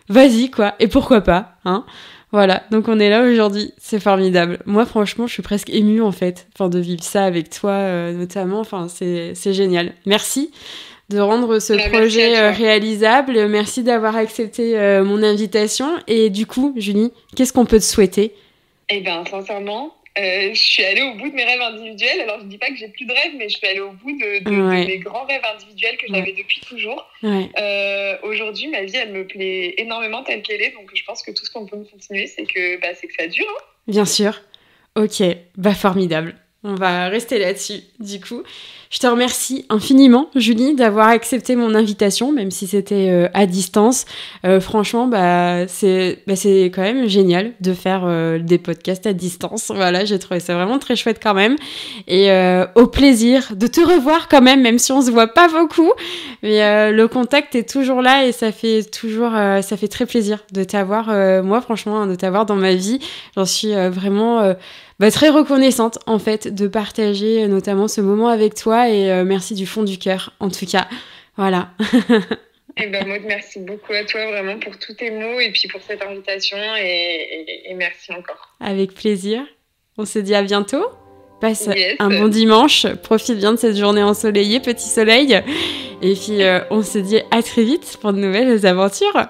vas-y, quoi. Et pourquoi pas, hein. Voilà, donc on est là aujourd'hui, c'est formidable. Moi, franchement, je suis presque émue, en fait, de vivre ça avec toi, notamment. Enfin, c'est génial. Merci de rendre ce projet réalisable. Merci d'avoir accepté mon invitation. Et du coup, Julie, qu'est-ce qu'on peut te souhaiter ? Eh bien, sincèrement, je suis allée au bout de mes rêves individuels. Alors, je ne dis pas que j'ai plus de rêves, mais je suis allée au bout de mes grands rêves individuels que j'avais depuis toujours. Ouais. Aujourd'hui, ma vie, elle me plaît énormément telle qu'elle est. Donc, je pense que tout ce qu'on peut me continuer, c'est que ça dure. Hein. Bien sûr. Ok, formidable. On va rester là-dessus, du coup. Je te remercie infiniment, Julie, d'avoir accepté mon invitation, même si c'était à distance. Franchement, c'est quand même génial de faire des podcasts à distance. Voilà, j'ai trouvé ça vraiment très chouette quand même. Et au plaisir de te revoir quand même si on se voit pas beaucoup. Mais le contact est toujours là et ça fait très plaisir de t'avoir, moi franchement, de t'avoir dans ma vie. J'en suis vraiment... très reconnaissante en fait de partager notamment ce moment avec toi et merci du fond du cœur en tout cas, voilà. Maud, merci beaucoup à toi vraiment pour tous tes mots et puis pour cette invitation et merci encore. Avec plaisir, on se dit à bientôt, passe un bon dimanche, profite bien de cette journée ensoleillée, petit soleil et puis on se dit à très vite pour de nouvelles aventures.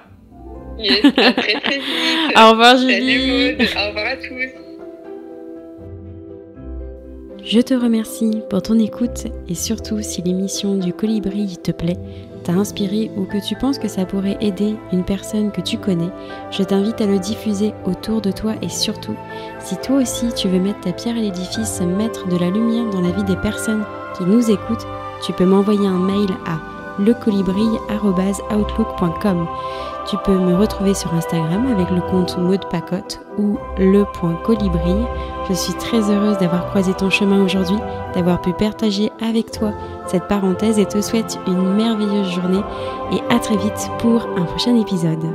Yes, à très très vite. Au revoir Julie. Salut Maud, au revoir à tous. Je te remercie pour ton écoute et surtout si l'émission du Colibri te plaît, t'a inspiré ou que tu penses que ça pourrait aider une personne que tu connais, je t'invite à le diffuser autour de toi et surtout, si toi aussi tu veux mettre ta pierre à l'édifice, mettre de la lumière dans la vie des personnes qui nous écoutent, tu peux m'envoyer un mail à lecolibri@outlook.com. Tu peux me retrouver sur Instagram avec le compte Maud Pacotte ou le.colibri. Je suis très heureuse d'avoir croisé ton chemin aujourd'hui, d'avoir pu partager avec toi cette parenthèse et te souhaite une merveilleuse journée et à très vite pour un prochain épisode.